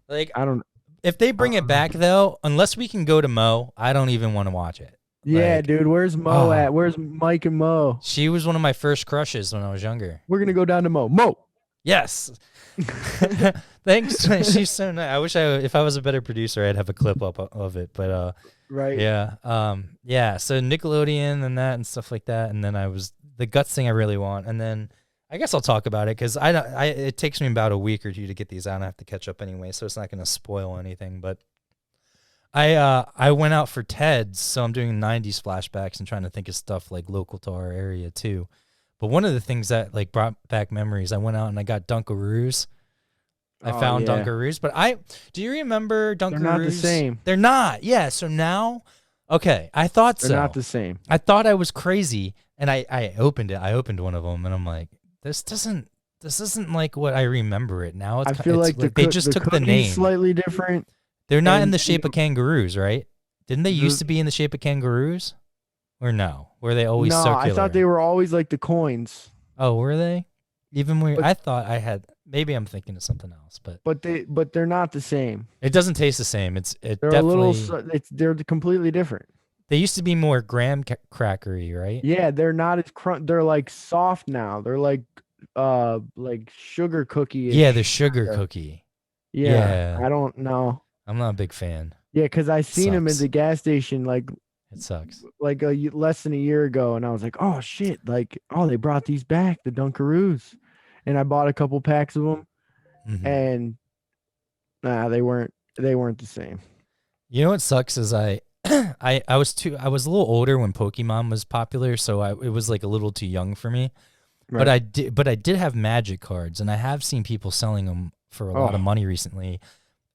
I don't. If they bring it back though, unless we can go to Mo, I don't even want to watch it. Yeah, like, dude. Where's Mo at? Where's Mike and Mo? She was one of my first crushes when I was younger. We're gonna go down to Mo. Mo. Yes. Thanks. She's so nice. I wish if I was a better producer, I'd have a clip up of it. But right. Yeah. Yeah. So Nickelodeon and that and stuff like that, and then the Guts thing I really want, and then I guess I'll talk about it because it takes me about a week or two to get these out. And I have to catch up anyway, so it's not going to spoil anything. But I went out for Ted's, so I'm doing 90s flashbacks and trying to think of stuff like local to our area too. But one of the things that like brought back memories, I went out and I got DUNKAROOS. I found DUNKAROOS, but do you remember DUNKAROOS? They're not the same. They're not. Yeah. So now, okay, I thought they're not the same. I thought I was crazy, and I opened it. I opened one of them, and I'm like, this isn't like what I remember it now. I feel like they just took the name. Slightly different. They're not in the shape of kangaroos, right? Didn't they used to be in the shape of kangaroos? Or no? Were they always circular? I thought they were always like the coins. Oh, were they? Even when I thought I had, maybe I'm thinking of something else, but they're not the same. It doesn't taste the same. They're definitely they're completely different. They used to be more graham crackery, right? Yeah, they're not as they're like soft now. They're like sugar cookie. Yeah, the sugar cookie. Yeah, I don't know. I'm not a big fan. Yeah, because I seen them at the gas station like. It sucks. Like less than a year ago, and I was like, "Oh shit!" Like, "Oh, they brought these back, the DUNKAROOS," and I bought a couple packs of them, and they weren't the same. You know what sucks is I was a little older when Pokemon was popular, so it was like a little too young for me. Right. But I did have Magic cards, and I have seen people selling them for a lot of money recently.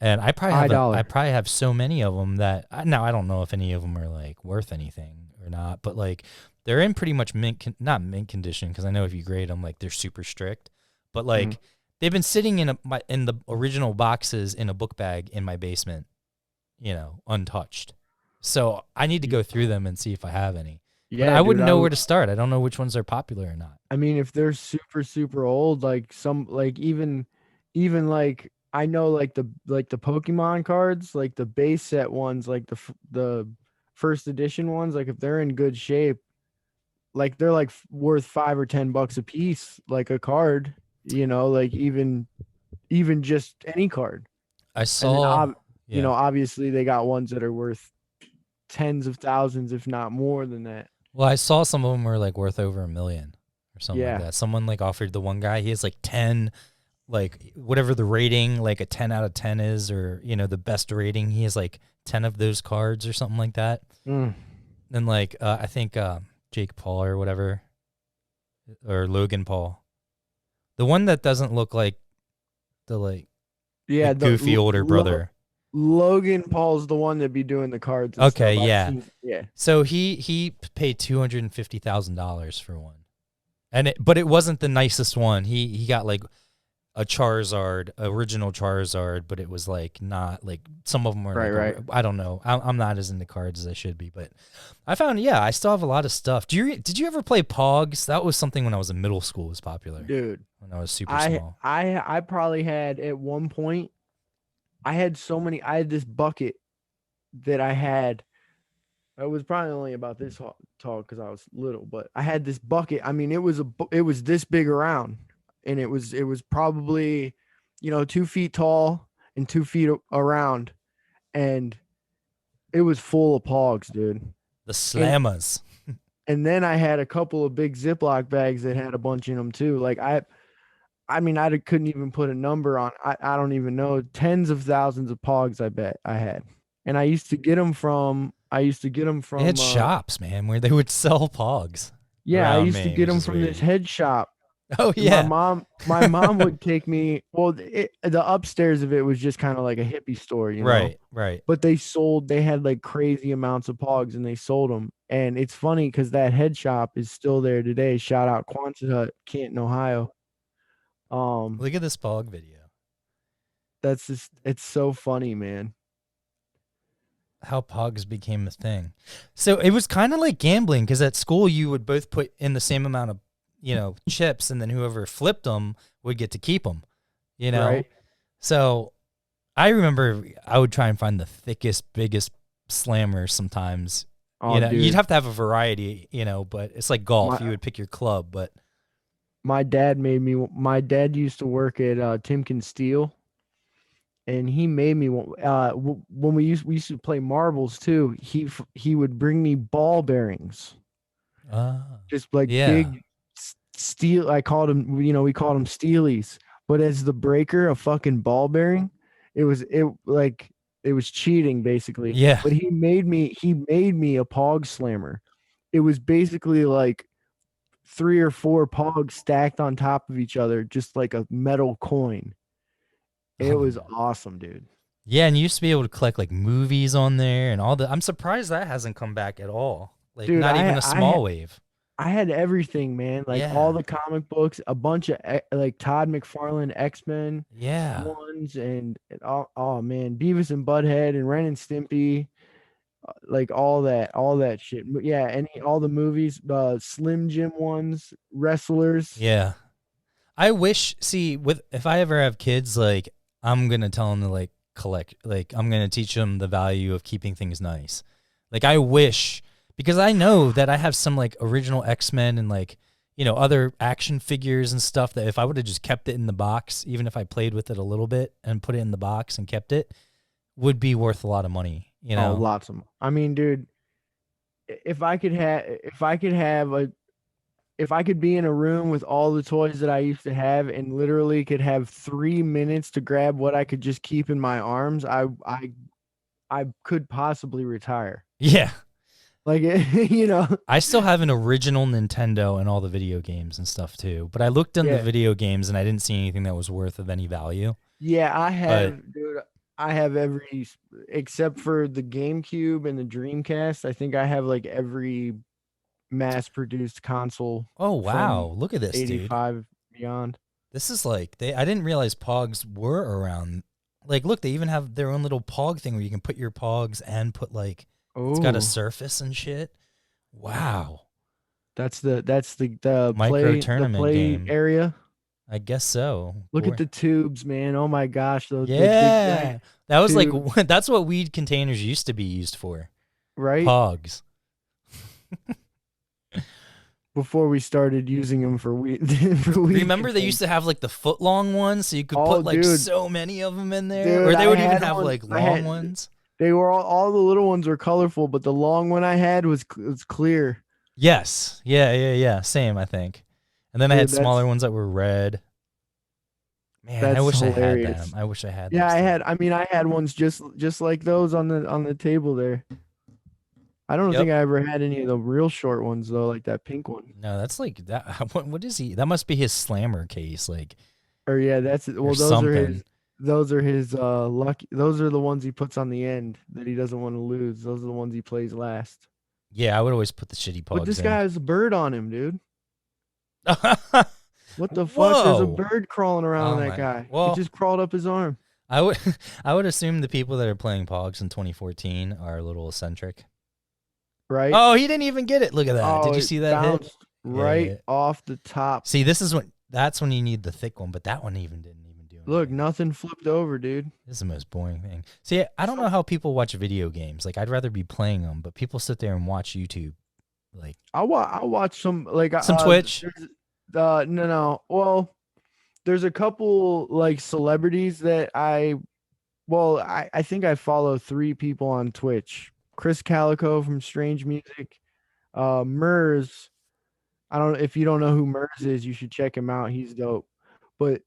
And I probably have so many of them that now I don't know if any of them are like worth anything or not, but like they're in pretty much not mint condition because I know if you grade them like they're super strict, but like they've been sitting in the original boxes in a book bag in my basement, untouched. So I need to go through them and see if I have any. Yeah, but I wouldn't know where to start. I don't know which ones are popular or not. I mean, if they're super super old, like some like even like. I know like the Pokemon cards, like the base set ones, like the first edition ones, like if they're in good shape, like they're like worth $5 or $10 a piece, like a card, like even even just any card. I And then, saw. you know, obviously they got ones that are worth tens of thousands, if not more than that. Well, I saw some of them were like worth over $1 million or something like Yeah. that. Someone like offered the one guy, he has like 10, like whatever the rating, like a 10 out of 10 is, or, you know, the best rating. He has like 10 of those cards or something like that. Mm. Then like, I think Jake Paul or whatever, or Logan Paul. The one that doesn't look like the like Yeah, the goofy older brother. Logan Paul's the one that be doing the cards. And Okay, stuff. yeah. Yeah. So he paid $250,000 for one, and but it wasn't the nicest one. He got like a Charizard, original Charizard, but it was like not like some of them were Right. I don't know. I'm not as into cards as I should be, but I found I still have a lot of stuff. Did you ever play POGS? That was something when I was in middle school was popular. Dude, When I was super small. I probably had at one point. I had this bucket that I had. It was probably only about this tall because I was little, but I had this bucket. I mean, it was this big around, and it was probably, 2 feet tall and 2 feet around, and it was full of pogs, dude. The slammers. And then I had a couple of big Ziploc bags that had a bunch in them too. Like I mean, I couldn't even put a number on. I don't even know. Tens of thousands of pogs, I bet I had. And I used to get them from. They had shops, man, where they would sell pogs. Yeah, I around used to me, get which them is from weird. this head shop. Oh And yeah. my mom would take me. Well, the upstairs of it was just kind of like a hippie store, you know. Right. But they had like crazy amounts of pogs, and they sold them. And it's funny because that head shop is still there today. Shout out Quonset Hut, Canton, Ohio. Look at this pog video. That's just, it's so funny, man. How pogs became a thing. So it was kind of like gambling because at school you would both put in the same amount of, chips, and then whoever flipped them would get to keep them, Right. So I remember I would try and find the thickest, biggest slammers sometimes. Oh, dude. You'd have to have a variety, but it's like golf. My- You would pick your club, but My dad used to work at Timken Steel, and he made me when we used to play marbles too. He would bring me ball bearings, just like big steel. I called them, we called them steelies, but as the breaker, a fucking ball bearing, it was cheating basically. Yeah. But he made me a pog slammer. It was basically like 3 or 4 pogs stacked on top of each other, just like a metal coin. It was awesome, dude. Yeah, and you used to be able to collect like movies on there and all the. I'm surprised that hasn't come back at all. Like Dude, not even a small wave. I had everything, man. Like all the comic books, a bunch of like Todd McFarlane X-Men ones, and oh man, Beavis and Butthead and Ren and Stimpy, like all that shit. Yeah, all the movies, Slim Jim ones, wrestlers. Yeah. I wish, if I ever have kids, like, I'm going to tell them to, like, collect, like, I'm going to teach them the value of keeping things nice. Like, I wish, because I know that I have some, like, original X-Men and, like, other action figures and stuff that if I would have just kept it in the box, even if I played with it a little bit and put it in the box and kept it, would be worth a lot of money, Oh, lots of them. I mean, dude, if I could be in a room with all the toys that I used to have and literally could have 3 minutes to grab what I could just keep in my arms, I could possibly retire. Yeah. Like, I still have an original Nintendo and all the video games and stuff too, but I looked in the video games and I didn't see anything that was worth of any value. Yeah, I have, dude. I have every, except for the GameCube and the Dreamcast. I think I have like every mass-produced console. Oh wow! Look at this, 85 dude. beyond. This is like I didn't realize Pogs were around. Like, look, they even have their own little Pog thing where you can put your Pogs and put like it's got a surface and shit. Wow. That's the micro tournament game area. I guess so. Look at the tubes, man. Oh my gosh, those that was tubes. like that's what weed containers used to be used for. Right? Pogs. before we started using them for weed. For weed Remember they used to have like the foot long ones, so you could put like dude. so many of them in there, Dude, or they I would even had have one- like I long had- ones. They were all the little ones were colorful, but the long one I had was clear. Yes, yeah. Same, I think. And then I Dude, had that's- smaller ones that were red. Man, I That's wish I hilarious. had them. I wish I had. Yeah, those I too. had. I mean, I had ones just like those on the table there. I don't Yep. think I ever had any of the real short ones though, like that pink one. No, that's like that. What is he? That must be his slammer case, like. Or yeah, that's well. Or Those something. are his. Those are his lucky. Those are the ones he puts on the end that he doesn't want to lose. Those are the ones he plays last. Yeah, I would always put the shitty pogs But this in. guy has a bird on him, dude. What the fuck? There's a Whoa. bird crawling around Oh on my- that guy. well- It just crawled up his arm. I would I would assume the people that are playing Pogs in 2014 are a little eccentric. Right? Oh, he didn't even get it. Look at that. Oh, Did you it see that hit? bounced right Yeah. off the top. See, that's when you need the thick one, but that one didn't even do anything. Look, nothing flipped over, dude. This is the most boring thing. See, I don't know how people watch video games. Like, I'd rather be playing them, but people sit there and watch YouTube. Like, I'll watch some like Some Twitch? No. Well, there's a couple like celebrities that I think I follow 3 people on Twitch. Chris Calico from Strange Music, Mers. I don't if you don't know who Mers is, you should check him out. He's dope. But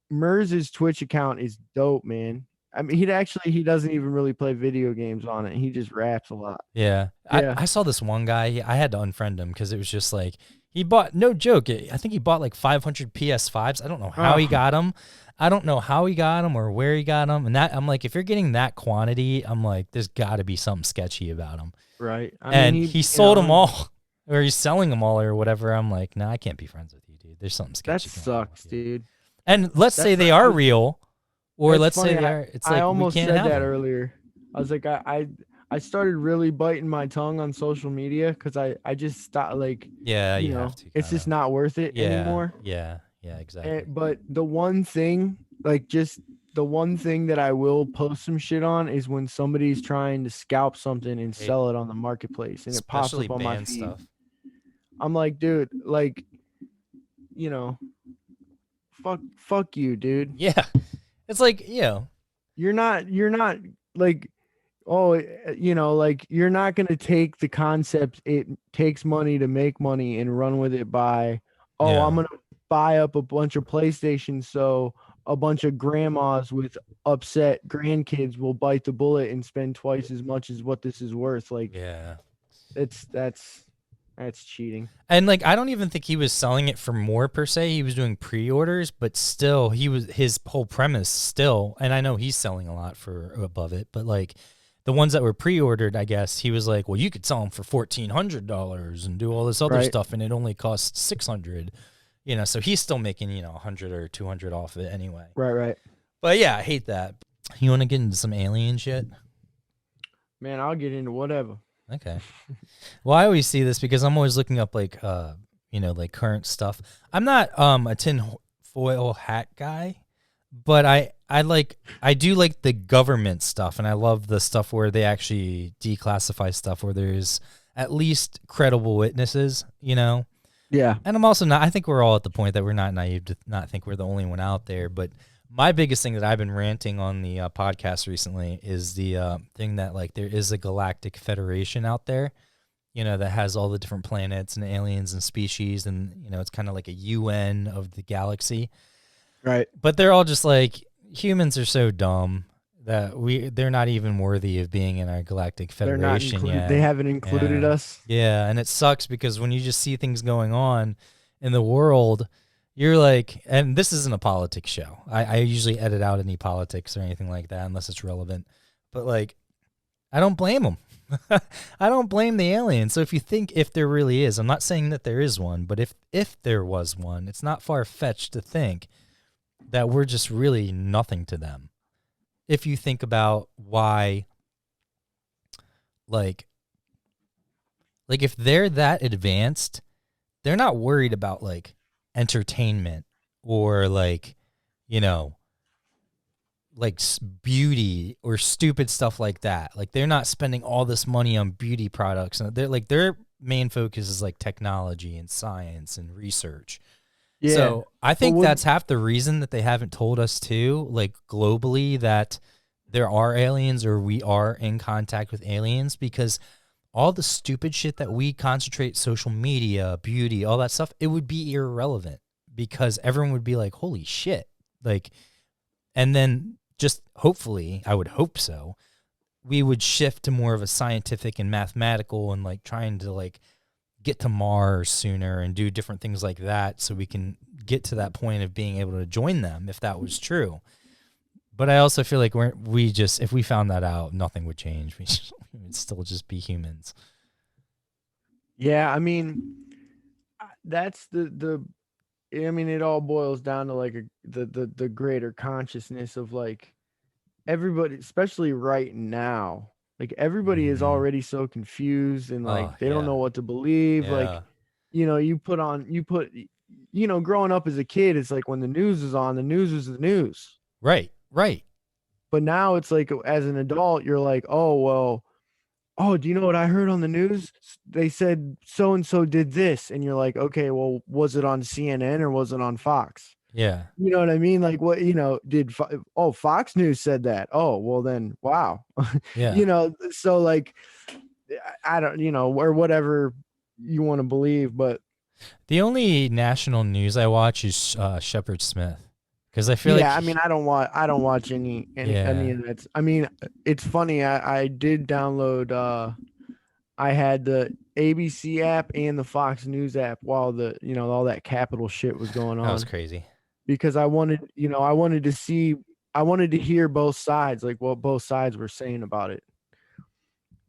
Mers's Twitch account is dope, man. I mean, he doesn't even really play video games on it. He just raps a lot. yeah. Yeah. I saw this one guy. I had to unfriend him because it was just like, he bought, no joke, I think he bought like 500 PS5s. I don't know how he Oh. got them. I don't know how he got them or where he got them. And that, I'm like, if you're getting that quantity, I'm like, there's got to be something sketchy about him. Right. And mean, he you sold them know, all, or he's selling them all or whatever. I'm like, nah, I can't be friends with you, dude. There's something That sketchy. going on sucks, with you. dude. And let's say That's they are actually- real, or That's let's say funny, they are. It's like I almost we can't said have that them. earlier. I was like, I started really biting my tongue on social media because I just stopped like Yeah, you you know have to. it's just kinda. not worth it anymore. Yeah, exactly. But the one thing, like just the one thing that I will post some shit on is when somebody's trying to scalp something and sell it on the marketplace and it pops Especially up on my band feed. stuff. I'm like, dude, like, fuck you, dude. Yeah, it's like You're not like like you're not going to take the concept it takes money to make money and run with it by Yeah. I'm going to buy up a bunch of PlayStations so a bunch of grandmas with upset grandkids will bite the bullet and spend twice as much as what this is worth. Like yeah. that's cheating. And like, I don't even think he was selling it for more per se. He was doing pre-orders, but still, his whole premise still. And I know he's selling a lot for above it, but like the ones that were pre-ordered, I guess he was like, well, you could sell them for $1,400 and do all this other Right. stuff, and it only costs $600. So he's still making 100 or 200 off of it anyway. Right. But yeah, I hate that. You want to get into some alien shit? Man, I'll get into whatever. Okay. Well, I always see this because I'm always looking up like like current stuff. I'm not a tin foil hat guy, but I do like the government stuff, and I love the stuff where they actually declassify stuff where there's at least credible witnesses, Yeah. And I'm also not, I think we're all at the point that we're not naive to not think we're the only one out there. But my biggest thing that I've been ranting on the podcast recently is the thing that like there is a galactic federation out there, that has all the different planets and aliens and species. And, it's kind of like a UN of the galaxy. Right. But they're all just like, humans are so dumb that they're not even worthy of being in our galactic They're not federation included. yet. They haven't included Yeah. us. Yeah, and it sucks because when you just see things going on in the world, you're like, and this isn't a politics show. I usually edit out any politics or anything like that unless it's relevant. But like, I don't blame them. I don't blame the aliens. So if there really is, I'm not saying that there is one, but if there was one, it's not far-fetched to think that we're just really nothing to them. If you think about why, like if they're that advanced, they're not worried about like entertainment or like beauty or stupid stuff like that. Like they're not spending all this money on beauty products, and they're main focus is like technology and science and research. Yeah. So I think would- that's half the reason that they haven't told us too, like globally, that there are aliens or we are in contact with aliens, because all the stupid shit that we concentrate, social media, beauty, all that stuff, it would be irrelevant because everyone would be like, holy shit. Like, and then just hopefully, I would hope so, we would shift to more of a scientific and mathematical and like trying to like get to Mars sooner and do different things like that so we can get to that point of being able to join them if that was true. But I also feel like if we found that out, nothing would change. We would still just be humans. Yeah, I mean, that's I mean, it all boils down to like the greater consciousness of like everybody, especially right now. Like everybody is Mhm. already so confused and like Oh, they don't know what to believe. Like, Yeah. growing up as a kid, it's like when the news is on, the news is the news. Right. But now it's like as an adult, you're like, oh well, oh, do you know what I heard on the news? They said so and so did this, and you're like, okay, well, was it on CNN or was it on Fox? Yeah. You know what I mean? Like, what, Fox News said that. Oh, well, then, wow. Yeah. So like, I don't, or whatever you want to believe, but The only national news I watch is Shepard Smith, because I feel yeah, like I mean, I don't watch any Yeah. of that. I mean, it's funny. I did download. I had the ABC app and the Fox News app while all that Capitol shit was going that was on, crazy. because I wanted to hear both sides, like what both sides were saying about it.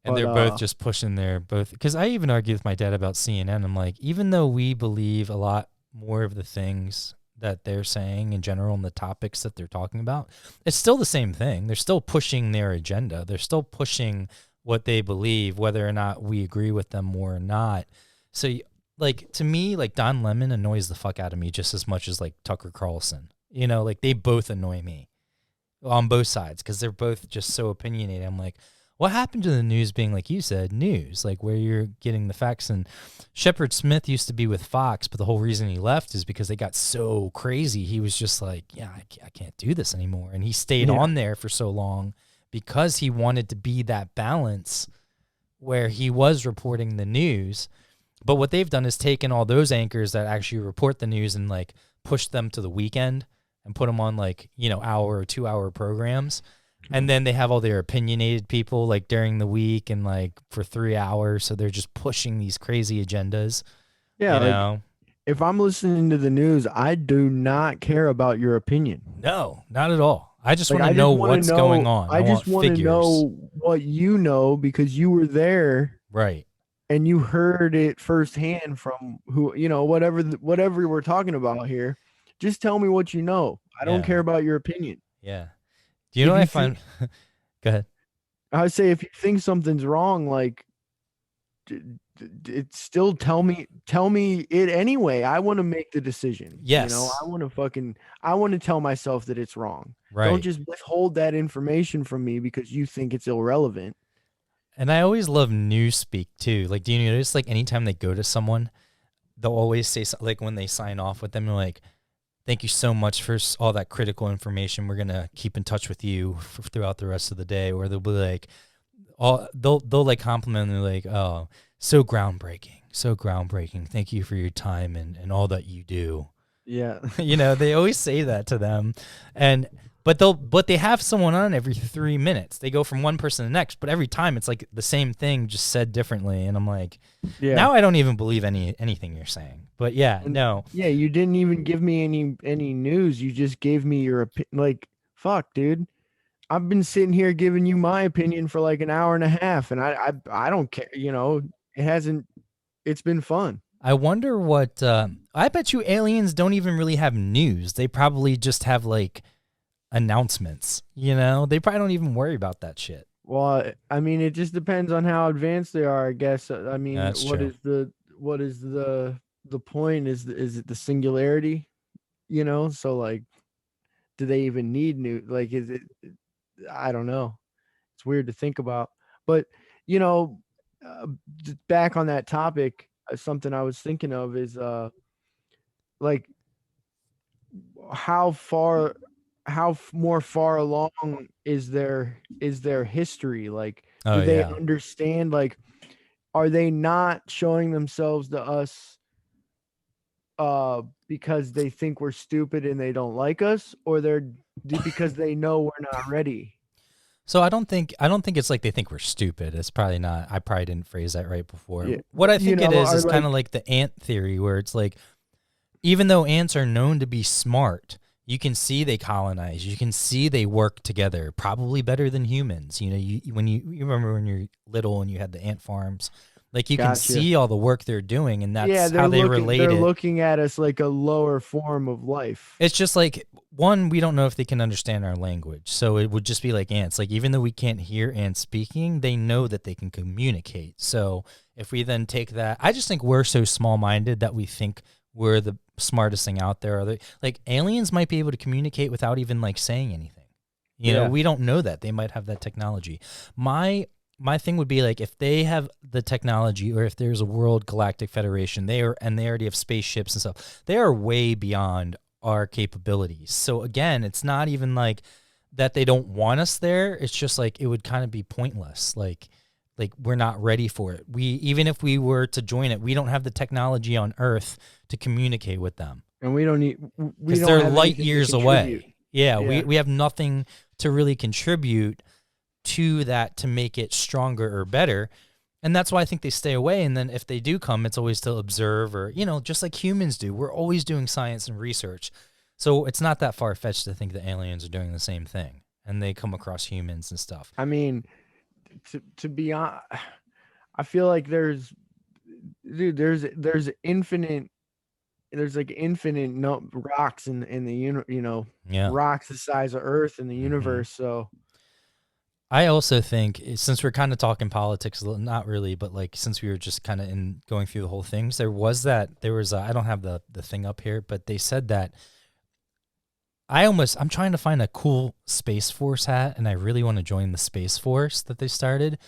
And But they're both just pushing their both, because I even argued with my dad about CNN. I'm like, even though we believe a lot more of the things that they're saying in general and the topics that they're talking about, it's still the same thing. They're still pushing their agenda. They're still pushing what they believe, whether or not we agree with them more or not. So, like, to me, like, Don Lemon annoys the fuck out of me just as much as, like, Tucker Carlson. Like, they both annoy me on both sides because they're both just so opinionated. I'm like, what happened to the news being, like you said, news, like where you're getting the facts? And Shepard Smith used to be with Fox, but the whole reason he left is because they got so crazy. He was just like, yeah, I can't do this anymore. And he stayed on there for so long because he wanted to be that balance where he was reporting the news. But what they've done is taken all those anchors that actually report the news and like push them to the weekend and put them on like, hour or 2 hour programs. And then they have all their opinionated people like during the week and like for 3 hours. So they're just pushing these crazy agendas. yeah, if I'm listening to the news, I do not care about your opinion. No, not at all. I just Like, want to know what's going on. I just want to know what you know because you were there, right? And you heard it firsthand from whatever we're talking about here. Just tell me what you know. I don't care about your opinion. Yeah. Do you know what I find? Go ahead. I would say if you think something's wrong, like, it's still tell me it anyway. I want to make the decision. Yes. I want to tell myself that it's wrong. Right. Don't just withhold that information from me because you think it's irrelevant. And I always love newspeak too. Like, do you notice like anytime they go to someone, they'll always say like when they sign off with them, they're like, thank you so much for all that critical information. We're going to keep in touch with you throughout the rest of the day. Or they'll be like, they'll like compliment. They're like, oh, so groundbreaking. Thank you for your time and all that you do. Yeah. They always say that to them. But they have someone on every 3 minutes. They go from one person to the next, but every time it's like the same thing, just said differently. And I'm like, now I don't even believe anything you're saying. But no. Yeah, you didn't even give me any news. You just gave me your opinion. Like, fuck, dude. I've been sitting here giving you my opinion for like an hour and a half, and I don't care. It's been fun. I wonder what. I bet you aliens don't even really have news. They probably just have like announcements. They probably don't even worry about that shit. Well, I mean, it just depends on how advanced they are, I guess. I mean, That's what true. is the point? Is it the singularity? So like, do they even need new? Like, is it? I don't know. It's weird to think about, but back on that topic, something I was thinking of is like how far more far along is their history? Like, Oh do they yeah. understand? Like, are they not showing themselves to us because they think we're stupid and they don't like us, or because they know we're not ready? So I don't think it's like they think we're stupid. It's probably not. I probably didn't phrase that right before. Yeah. What I You think it know, is are kind of like- like the ant theory, where it's like, even though ants are known to be smart, you can see they colonize. You can see they work together, probably better than humans. You know, you remember when you're little and you had the ant farms, like you can Gotcha. see all the work they're doing, and that's Yeah, how they relate they're it. looking at us like a lower form of life. It's just like, one, we don't know if they can understand our language. So it would just be like ants. Like, even though we can't hear ants speaking, they know that they can communicate. So if we then take that, I just think we're so small-minded that we think we're the smartest thing out there. Like, aliens might be able to communicate without even like saying anything. You know, Yeah. we don't know that. They might have that technology. My thing would be like, if they have the technology, or if there's a world galactic federation, they already have spaceships and stuff. They are way beyond our capabilities. So again, it's not even like that they don't want us there. It's just like it would kind of be pointless. Like we're not ready for it. Even if we were to join it, we don't have the technology on Earth to communicate with them, And we don't need because they're light years away. contribute. Yeah, Yeah. we have nothing to really contribute to that to make it stronger or better. And that's why I think they stay away. And then if they do come, it's always to observe, or, you know, just like humans do. We're always doing science and research. So it's not that far-fetched to think that aliens are doing the same thing, and they come across humans and stuff. I mean, to be honest, I feel like there's infinite, there's like infinite rocks in the Yeah. rocks the size of Earth in the universe. So I also think, since we're kind of talking politics, not really, but like since we were just kind of going through the whole things, there was I don't have the thing up here, but they said that I'm trying to find a cool Space Force hat, and I really want to join the Space Force that they started.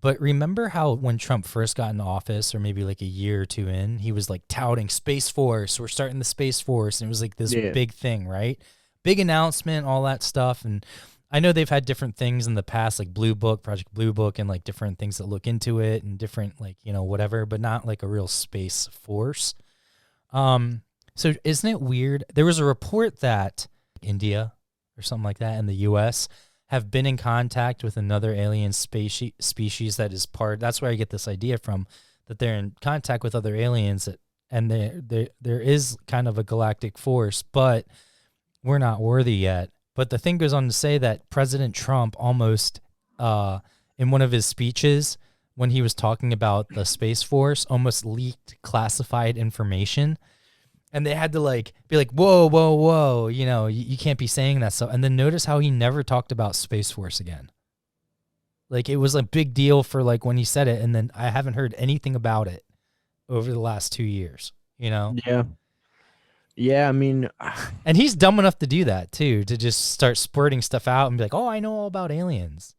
But remember how when Trump first got in office, or maybe like a year or two in, he was like touting Space Force, we're starting the Space Force, and it was like this big thing, right? Big announcement, all that stuff. And I know they've had different things in the past, like Project Blue Book, and like different things that look into it, and different, like, you know, whatever, but not like a real Space Force. So isn't it weird? There was a report that India or something like that in the US have been in contact with another alien species that is that's where I get this idea from, that they're in contact with other aliens, and there is kind of a galactic force, but we're not worthy yet. But the thing goes on to say that President Trump almost, in one of his speeches, when he was talking about the Space Force, almost leaked classified information. And they had to like be like, whoa, whoa, whoa, you know, you can't be saying that stuff. And then notice how he never talked about Space Force again. Like, it was a big deal for like when he said it, and then I haven't heard anything about it over the last 2 years, you know? yeah, I mean, And he's dumb enough to do that too, to just start spurting stuff out and be like, oh, I know all about aliens.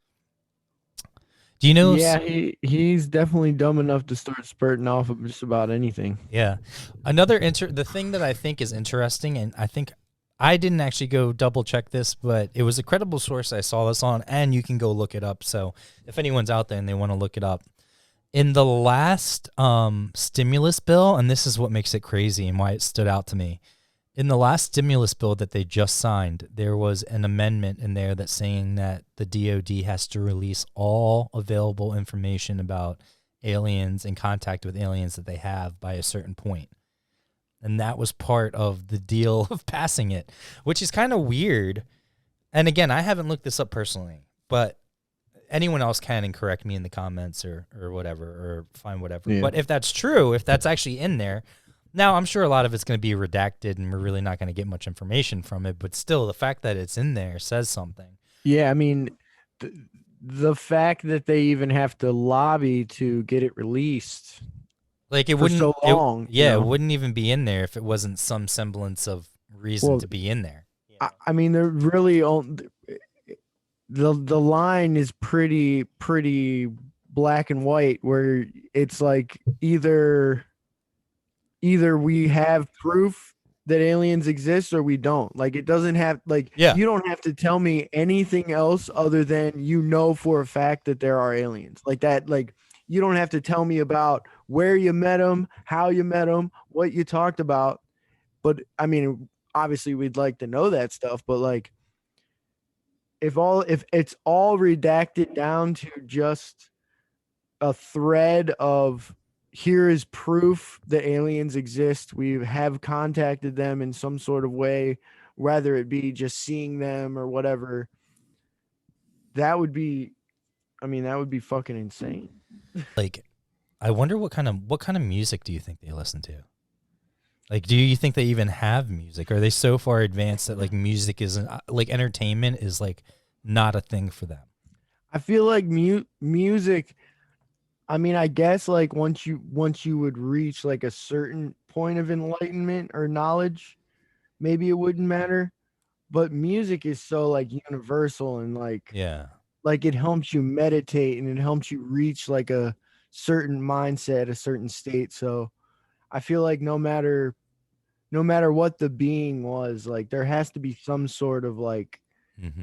Do you know? Yeah, he's definitely dumb enough to start spurting off of just about anything. Yeah. The thing that I think is interesting, and I think I didn't actually go double check this, but it was a credible source I saw this on, and you can go look it up. So if anyone's out there and they want to look it up, in the last stimulus bill, and this is what makes it crazy and why it stood out to me. In the last stimulus bill that they just signed, there was an amendment in there that's saying that the DOD has to release all available information about aliens and contact with aliens that they have by a certain point. And that was part of the deal of passing it, which is kind of weird. And again, I haven't looked this up personally, but anyone else can, and correct me in the comments or whatever, or find whatever. Yeah. But if that's true, if that's actually in there, now I'm sure a lot of it's going to be redacted and we're really not going to get much information from it. But still, the fact that it's in there says something. Yeah, I mean, the fact that they even have to lobby to get it released, Like, it for wouldn't, so long, you it know? wouldn't even be in there if it wasn't some semblance of reason Well, to be in there. You know? I mean, they're really the line is pretty black and white where it's like either we have proof that aliens exist or we don't. Like it doesn't have like Yeah. you don't have to tell me anything else other than you know for a fact that there are aliens. Like that like you don't have to tell me about where you met them, how you met them, what you talked about. But I mean, obviously we'd like to know that stuff, but like if it's all redacted down to just a thread of here is proof that aliens exist. We have contacted them in some sort of way, whether it be just seeing them or whatever. That would be, I mean, that would be fucking insane. Like, I wonder what kind of music do you think they listen to? Like, do you think they even have music? Are they so far advanced that like music isn't like entertainment is like not a thing for them? I feel like music. I mean, I guess like once you would reach like a certain point of enlightenment or knowledge, maybe it wouldn't matter. But music is so like universal and like Yeah. like it helps you meditate and it helps you reach like a certain mindset, a certain state. So I feel like no matter what the being was, like there has to be some sort of like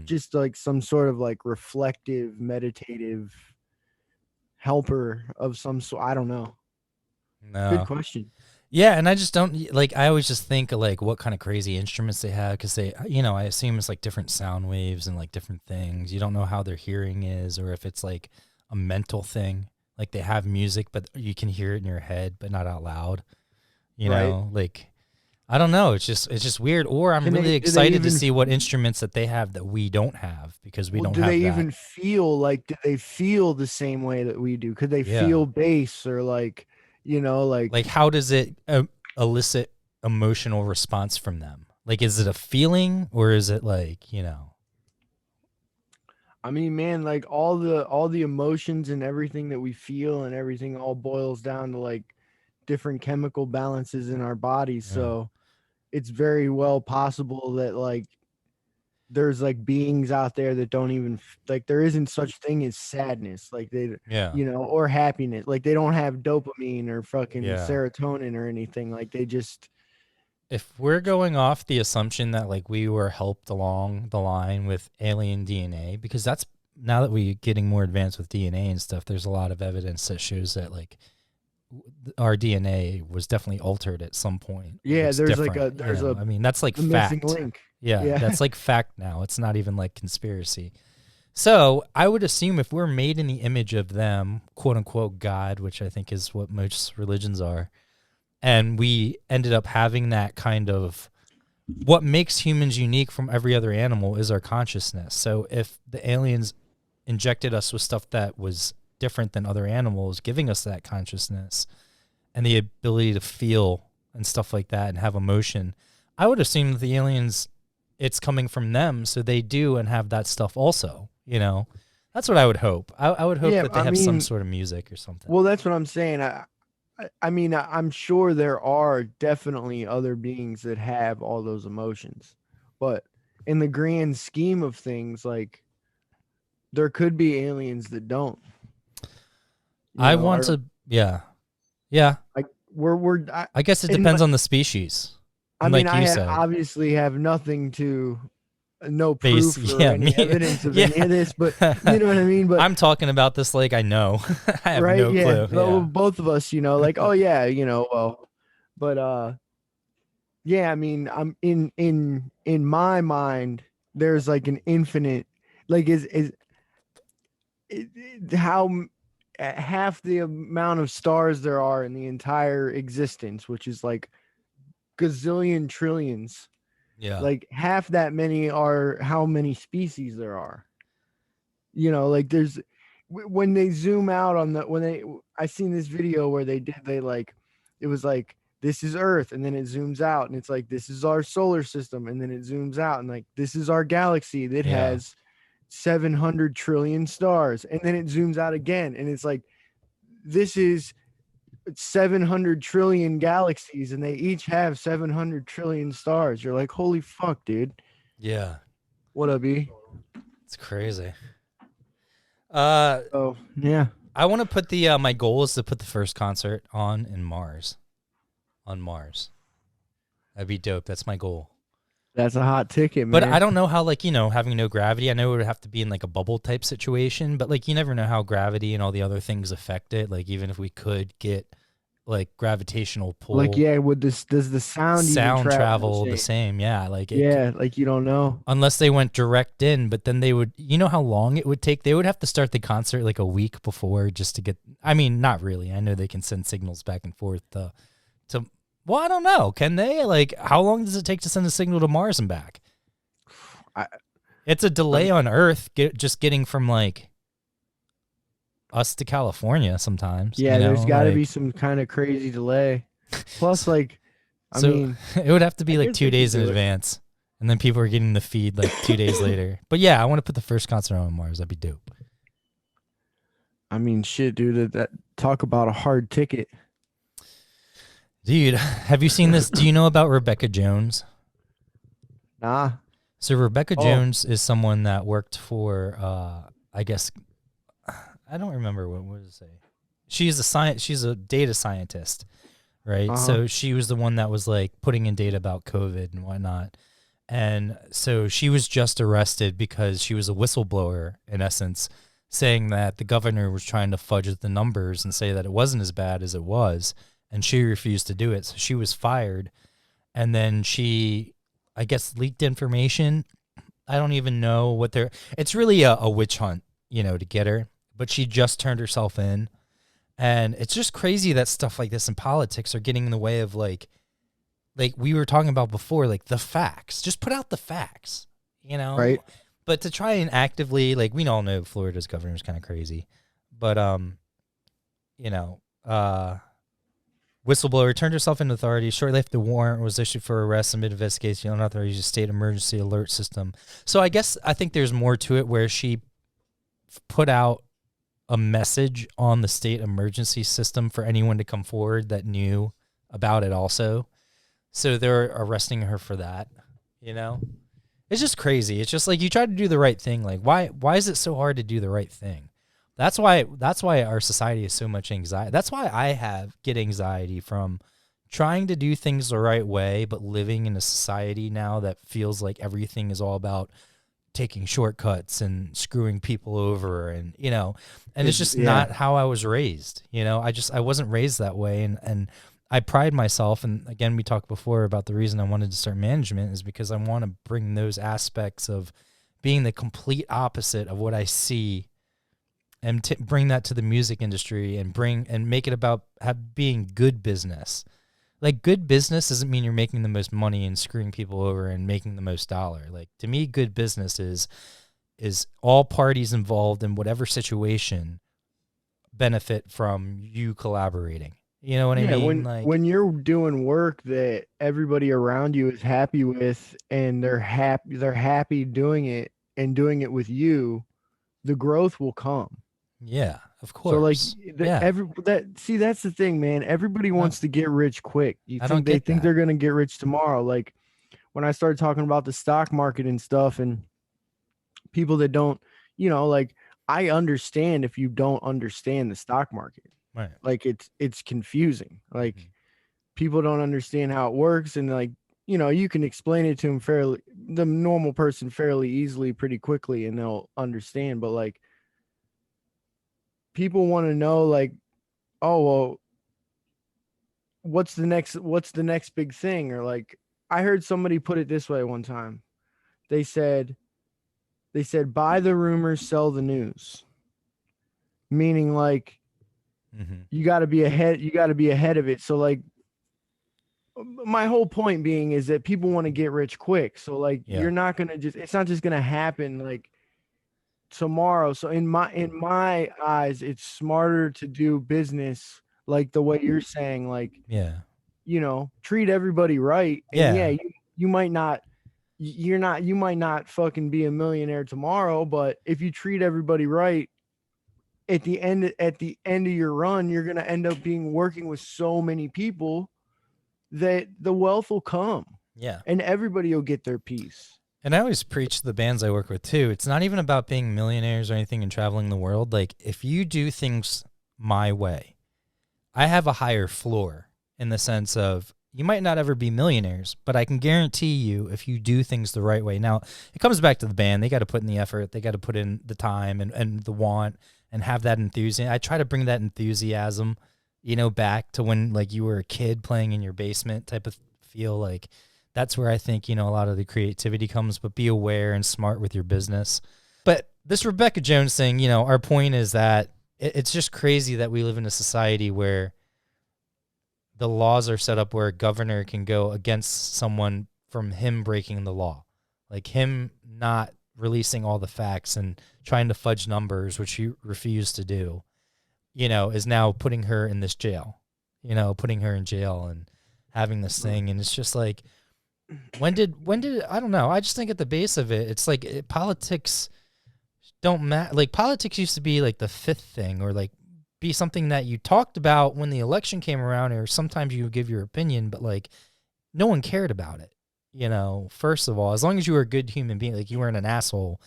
just like some sort of like reflective, meditative helper of some sort. I don't know. No. Good question. Yeah, and I just don't like. I always just think of like what kind of crazy instruments they have because they, I assume it's like different sound waves and like different things. You don't know how their hearing is or if it's like a mental thing. Like they have music, but you can hear it in your head, but not out loud. You know, like I don't know. It's just weird. Or I'm really excited to see what instruments that they have that we don't have because we don't have that. Do they even feel like? Do they feel the same way that we do? Could they feel bass or like? Like how does it elicit emotional response from them? Like, is it a feeling or is it like, I mean, man, like all the emotions and everything that we feel and everything all boils down to like different chemical balances in our bodies. Yeah. So it's very well possible that like there's like beings out there that don't even like there isn't such thing as sadness like they or happiness, like they don't have dopamine or fucking serotonin or anything, like they just, if we're going off the assumption that like we were helped along the line with alien DNA, because that's now that we're getting more advanced with DNA and stuff, there's a lot of evidence that shows that like our DNA was definitely altered at some point. Yeah, it's there's different, like a I mean that's like fact. Link. Yeah, that's like fact now. It's not even like conspiracy. So I would assume if we're made in the image of them, quote unquote God, which I think is what most religions are, and we ended up having that kind of, what makes humans unique from every other animal is our consciousness. So if the aliens injected us with stuff that was different than other animals, giving us that consciousness and the ability to feel and stuff like that and have emotion, I would assume that the aliens, it's coming from them, so they do and have that stuff also, That's what I would hope. I would hope that they have some sort of music or something. Well, that's what I'm saying. I mean, I'm sure there are definitely other beings that have all those emotions, but in the grand scheme of things, like there could be aliens that don't. I guess it depends on the species. I mean, like I obviously have nothing to, no proof or any evidence of any of this, but you know what I mean? But I'm talking about this like I know. I have no clue. Well, both of us, like, oh yeah, well, but I mean, I'm in my mind, there's like an infinite, like how half the amount of stars there are in the entire existence, which is like gazillion trillions. Yeah. Like half that many are how many species there are. Like there's, when they zoom out on I seen this video where it was like, this is Earth, and then it zooms out and it's like, this is our solar system, and then it zooms out and like, this is our galaxy that has 700 trillion stars, and then it zooms out again and it's like, this is 700 trillion galaxies and they each have 700 trillion stars. You're like, holy fuck, dude. Yeah. What up, B? It's crazy. Oh yeah. I want to put the my goal is to put the first concert on Mars. On Mars. That'd be dope. That's my goal. That's a hot ticket, man. But I don't know how, like, having no gravity, I know it would have to be in like a bubble type situation, but like you never know how gravity and all the other things affect it. Like even if we could get like gravitational pull. Like, yeah, does the sound even travel the same? Yeah. Like like you don't know. Unless they went direct in, but then they would, how long it would take? They would have to start the concert like a week before just to get, I mean, not really. I know they can send signals back and forth to well, I don't know. Can they? Like, how long does it take to send a signal to Mars and back? It's a delay on Earth, just getting from like us to California sometimes. Yeah, there's got to be some kind of crazy delay. Plus, like, I mean, it would have to be like 2 days in advance, and then people are getting the feed like 2 days later. But yeah, I want to put the first concert on Mars. That'd be dope. I mean, shit, dude. That talk about a hard ticket. Dude, have you seen this? Do you know about Rebecca Jones? Nah. So Rebecca Jones is someone that worked for, I guess, I don't remember what to say. She's a data scientist, right? So she was the one that was like putting in data about COVID and whatnot. And so she was just arrested because she was a whistleblower, in essence, saying that the governor was trying to fudge the numbers and say that it wasn't as bad as it was. And she refused to do it. So she was fired. And then she, I guess, leaked information. I don't even know what it's really a witch hunt, to get her. But she just turned herself in. And it's just crazy that stuff like this in politics are getting in the way of like we were talking about before, like the facts. Just put out the facts, Right. But to try and actively, like, we all know Florida's governor is kind of crazy. But, whistleblower turned herself into authorities shortly after the warrant was issued for arrest amid investigation on authorities' state emergency alert system. So I think there's more to it where she put out a message on the state emergency system for anyone to come forward that knew about it also. So they're arresting her for that, It's just crazy. It's just like you try to do the right thing. Like, why is it so hard to do the right thing? That's why our society has so much anxiety. That's why I get anxiety from trying to do things the right way, but living in a society now that feels like everything is all about taking shortcuts and screwing people over and, and it's just not how I was raised. I wasn't raised that way. And I pride myself. And again, we talked before about the reason I wanted to start management is because I want to bring those aspects of being the complete opposite of what I see and bring that to the music industry and make it about being good business. Like, good business doesn't mean you're making the most money and screwing people over and making the most dollar. Like, to me, good business is all parties involved in whatever situation benefit from you collaborating. You know what I mean? When you're doing work that everybody around you is happy with and they're happy doing it and doing it with you, the growth will come. Yeah, of course. So that's the thing, man. Everybody wants to get rich quick. They think they're going to get rich tomorrow. Like when I started talking about the stock market and stuff and people that don't, like I understand if you don't understand the stock market. Right. Like it's confusing. Like people don't understand how it works and like, you can explain it to them the normal person fairly easily pretty quickly and they'll understand, but like people want to know like, oh, well, what's the next big thing? Or like, I heard somebody put it this way one time. They said, buy the rumors, sell the news. Meaning like, you got to be ahead of it. So like, my whole point being is that people want to get rich quick. So like, you're not going to it's not just going to happen like tomorrow. So in my eyes, it's smarter to do business like the way you're saying, like, treat everybody right. And you might not fucking be a millionaire tomorrow, but if you treat everybody right, at the end of your run, you're going to end up working with so many people that the wealth will come. Yeah. And everybody will get their piece. And I always preach to the bands I work with too. It's not even about being millionaires or anything and traveling the world. Like, if you do things my way, I have a higher floor in the sense of you might not ever be millionaires, but I can guarantee you if you do things the right way. Now, it comes back to the band. They got to put in the effort. They got to put in the time and the want and have that enthusiasm. I try to bring that enthusiasm, back to when like you were a kid playing in your basement type of feel. Like that's where I think, a lot of the creativity comes, but be aware and smart with your business. But this Rebecca Jones thing, our point is that it's just crazy that we live in a society where the laws are set up where a governor can go against someone from him breaking the law. Like him not releasing all the facts and trying to fudge numbers, which he refused to do, is now putting her in this jail, putting her in jail and having this thing. And it's just like, when did, I don't know. I just think at the base of it, it's like politics don't matter. Like politics used to be like the fifth thing, or like be something that you talked about when the election came around, or sometimes you would give your opinion, but like no one cared about it. First of all, as long as you were a good human being, like you weren't an asshole.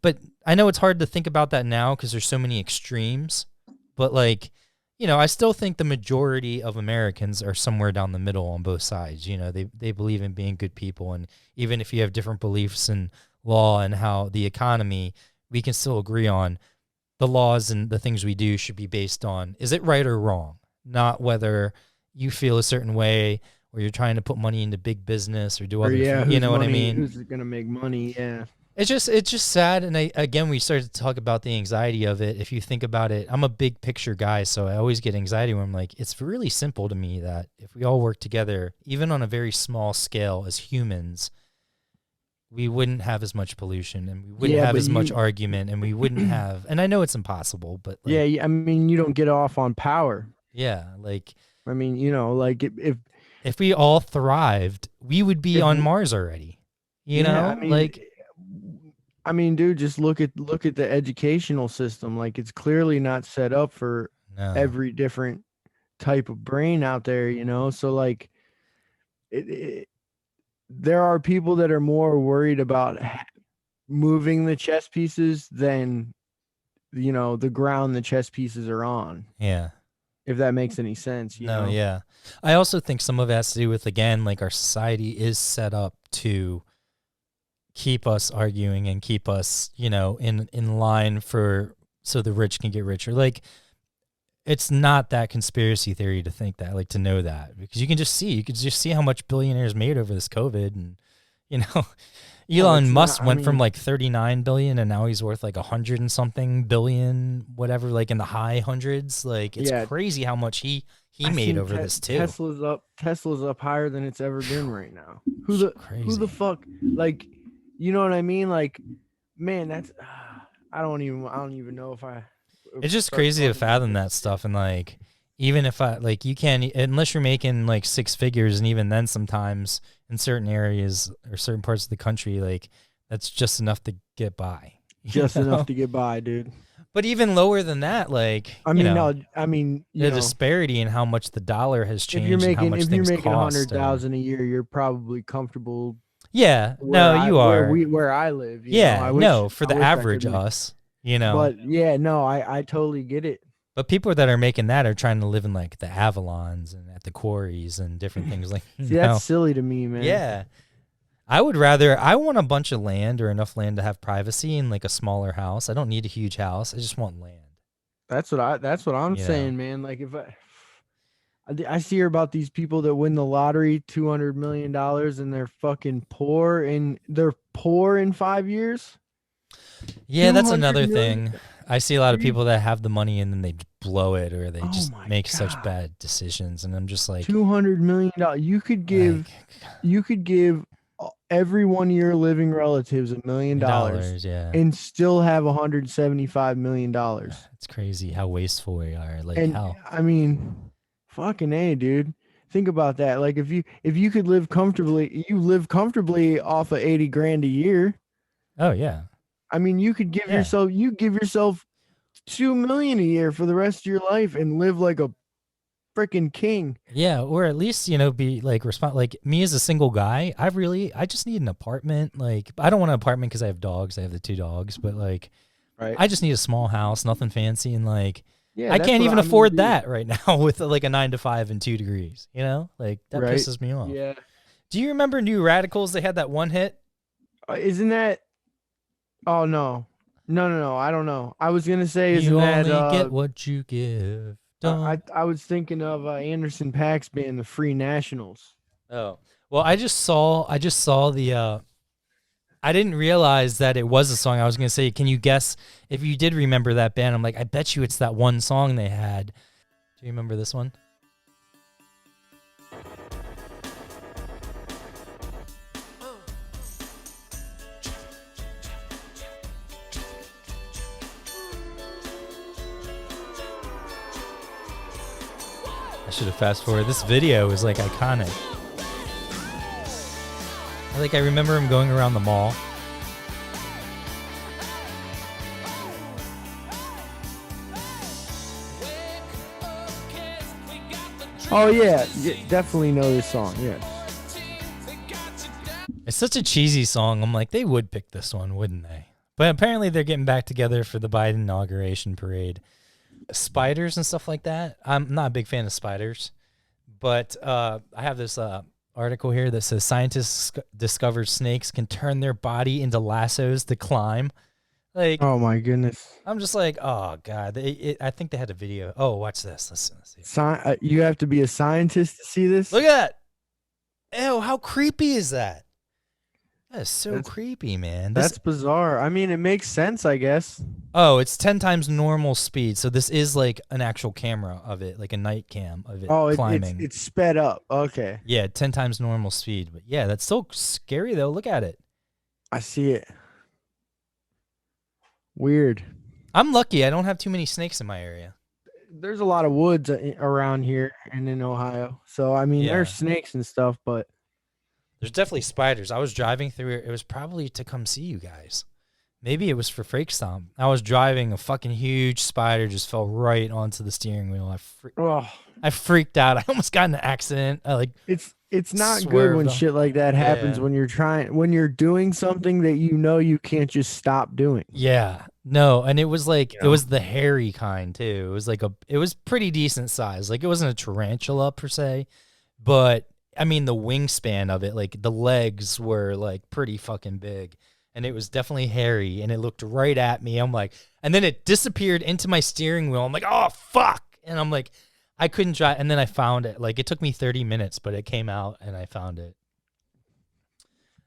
But I know it's hard to think about that now because there's so many extremes, but like, I still think the majority of Americans are somewhere down the middle on both sides. They believe in being good people. And even if you have different beliefs in law and how the economy, we can still agree on the laws and the things we do should be based on, is it right or wrong? Not whether you feel a certain way or you're trying to put money into big business or do other things. You know what I mean? Who's going to make money? Yeah. It's just sad. And again, we started to talk about the anxiety of it. If you think about it, I'm a big picture guy, so I always get anxiety when I'm like, it's really simple to me that if we all work together, even on a very small scale as humans, we wouldn't have as much pollution and we wouldn't have as much argument and we wouldn't have, and I know it's impossible, but like, yeah, I mean, you don't get off on power. Yeah. Like, I mean, like if we all thrived, we would be on Mars already, I mean, dude, just look at the educational system. Like it's clearly not set up for every different type of brain out there, so like there are people that are more worried about moving the chess pieces than, the ground the chess pieces are on. Yeah. If that makes any sense. You know? Yeah. I also think some of it has to do with, again, like our society is set up to keep us arguing and keep us, in line so the rich can get richer. Like, it's not that conspiracy theory to think that, like to know that, because you can just see how much billionaires made over this COVID. And, Elon Musk went from like 39 billion and now he's worth like 100 and something billion, whatever, like in the high hundreds. Like it's crazy how much he made over this too. Tesla's up higher than it's ever been right now. Who the fuck, like, you know what I mean? Like, man, that's, I don't even know if I. It's just crazy to fathom that stuff. And like, even if you can't, unless you're making like six figures, and even then sometimes in certain areas or certain parts of the country, like that's just enough to get by. Enough to get by, dude. But even lower than that, like, the disparity in how much the dollar has changed. If you're making cost, 100,000 a year, you're probably comfortable. Yeah, you are. Where I live. For the average us. But yeah, no, I totally get it. But people that are making that are trying to live in like the Avalons and at the quarries and different things like. See, that's silly to me, man. Yeah, I want a bunch of land or enough land to have privacy in like a smaller house. I don't need a huge house. I just want land. That's what I'm saying, man. Like if I see about these people that win the lottery, $200 million, and they're fucking poor, and they're poor in 5 years. Yeah, that's another thing. I see a lot of people that have the money and then they blow it, or they just make such bad decisions, and I'm just like, $200 million. You could give every one of your living relatives $1 million, and still have $175 million. It's crazy how wasteful we are. Like, I mean, fucking A, dude. Think about that. Like if you could live comfortably, you live comfortably off of 80 grand a year. Oh yeah. I mean, you could give yourself $2 million a year for the rest of your life and live like a freaking king. Yeah, or at least, be like like me as a single guy, I just need an apartment. Like I don't want an apartment because I have dogs. I have the 2 dogs, but like Right. I just need a small house, nothing fancy, and like Yeah, I that's can't what even I'm gonna afford do. that right now with like a 9 to 5 and 2 degrees, Like that Right. pisses me off. Yeah. Do you remember New Radicals? They had that one hit. Isn't that? Oh no. No. I don't know. I was gonna say, isn't You that? only get what you give. Don't. I was thinking of Anderson Paak's band, the Free Nationals. Oh. Well, I just saw the I didn't realize that it was a song. I was going to say, can you guess if you did remember that band? I'm like, I bet you it's that one song they had. Do you remember this one? I should have fast forwarded. This video is like iconic. I remember him going around the mall. Oh yeah, definitely know this song. Yes. It's such a cheesy song. I'm like, they would pick this one, wouldn't they? But apparently they're getting back together for the Biden inauguration parade. Spiders and stuff like that. I'm not a big fan of spiders, but I have this article here that says scientists discover snakes can turn their body into lassos to climb. Like, Oh my goodness. I'm just like, oh god. I think they had a video. Oh, watch this. Let's see. You have to be a scientist to see this. Look at that. Ew, how creepy is that? That is so That's- creepy, man. That's bizarre. I mean, it makes sense, I guess. Oh, it's 10 times normal speed. So this is like an actual camera of it, like a night cam of it climbing. It's sped up. Okay, Yeah, 10 times normal speed. But yeah, that's still scary though. Look at it. I see it. Weird. I'm lucky. I don't have too many snakes in my area. There's a lot of woods around here and in Ohio, so I mean, Yeah. there's snakes and stuff, but There's definitely spiders. I was driving through it. It was probably to come see you guys. Maybe it was for Freak Stomp. I was driving. A fucking huge spider just fell right onto the steering wheel. I freaked out. I almost got in an accident. It's not good Swerved when off. shit like that happens Yeah. when you're doing something that you can't just stop doing. Yeah. No, and it was like You it know? was the hairy kind too. It was like it was pretty decent size. Like it wasn't a tarantula per se, but I mean the wingspan of it, like the legs were like pretty fucking big. And it was definitely hairy and it looked right at me. I'm like, and then it disappeared into my steering wheel. I'm like, oh fuck. And I'm like, I couldn't drive, and then I found it. Like it took me 30 minutes, but it came out and I found it.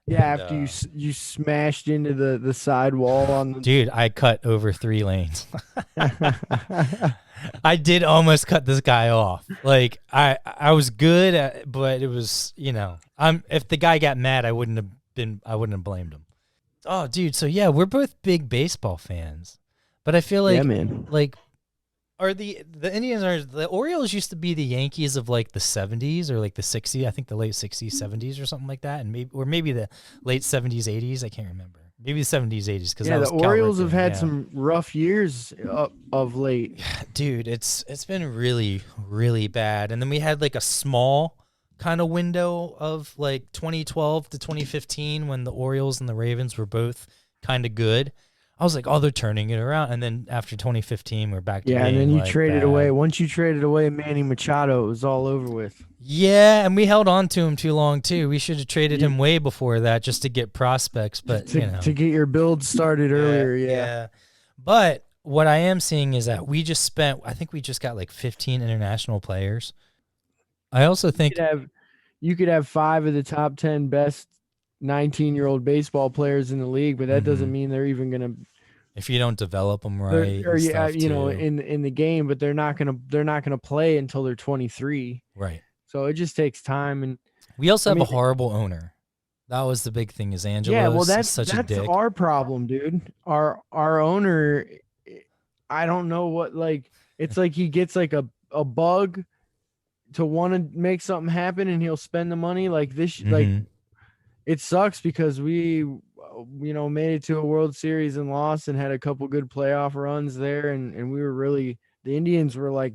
Yeah, And, after you smashed into the side wall on the Dude, I cut over 3 lanes. I did almost cut this guy off. Like I was good at, but it was, if the guy got mad, I wouldn't have blamed him. Oh, dude, so yeah, we're both big baseball fans. But I feel like Yeah, man. like are the Orioles used to be the Yankees of like the 70s or like the 60s, I think the late 60s, 70s or something like that, and maybe the late 70s, 80s, I can't remember. Maybe the 70s, 80s because Yeah, the Orioles have had yeah. some rough years of late. Dude, it's been really, really bad. And then we had like a small kind of window of like 2012 to 2015 when the Orioles and the Ravens were both kind of good. I was like, oh, they're turning it around. And then after 2015, we're back to Yeah, and being, then you like, traded bad. away. Once you traded away Manny Machado, it was all over with. Yeah, and we held on to him too long too. We should have traded him way before that just to get prospects, but to get your build started earlier. Yeah. But what I am seeing is that I think we just got like 15 international players. I also think You could have 5 of the top 10 best 19-year-old baseball players in the league, but that doesn't mean they're even gonna. if you don't develop them right, Or and yeah, stuff too. in the game, but they're not gonna play until they're 23. Right. So it just takes time. And We also I have mean, a horrible owner. That was the big thing. Is Angelos yeah, well, is such a dick. our problem, dude. Our owner, I don't know what, like, it's like he gets like a bug to want to make something happen, and he'll spend the money like this. Like, Mhm. it sucks because we made it to a World Series and lost, and had a couple good playoff runs there, and we were really, the Indians were like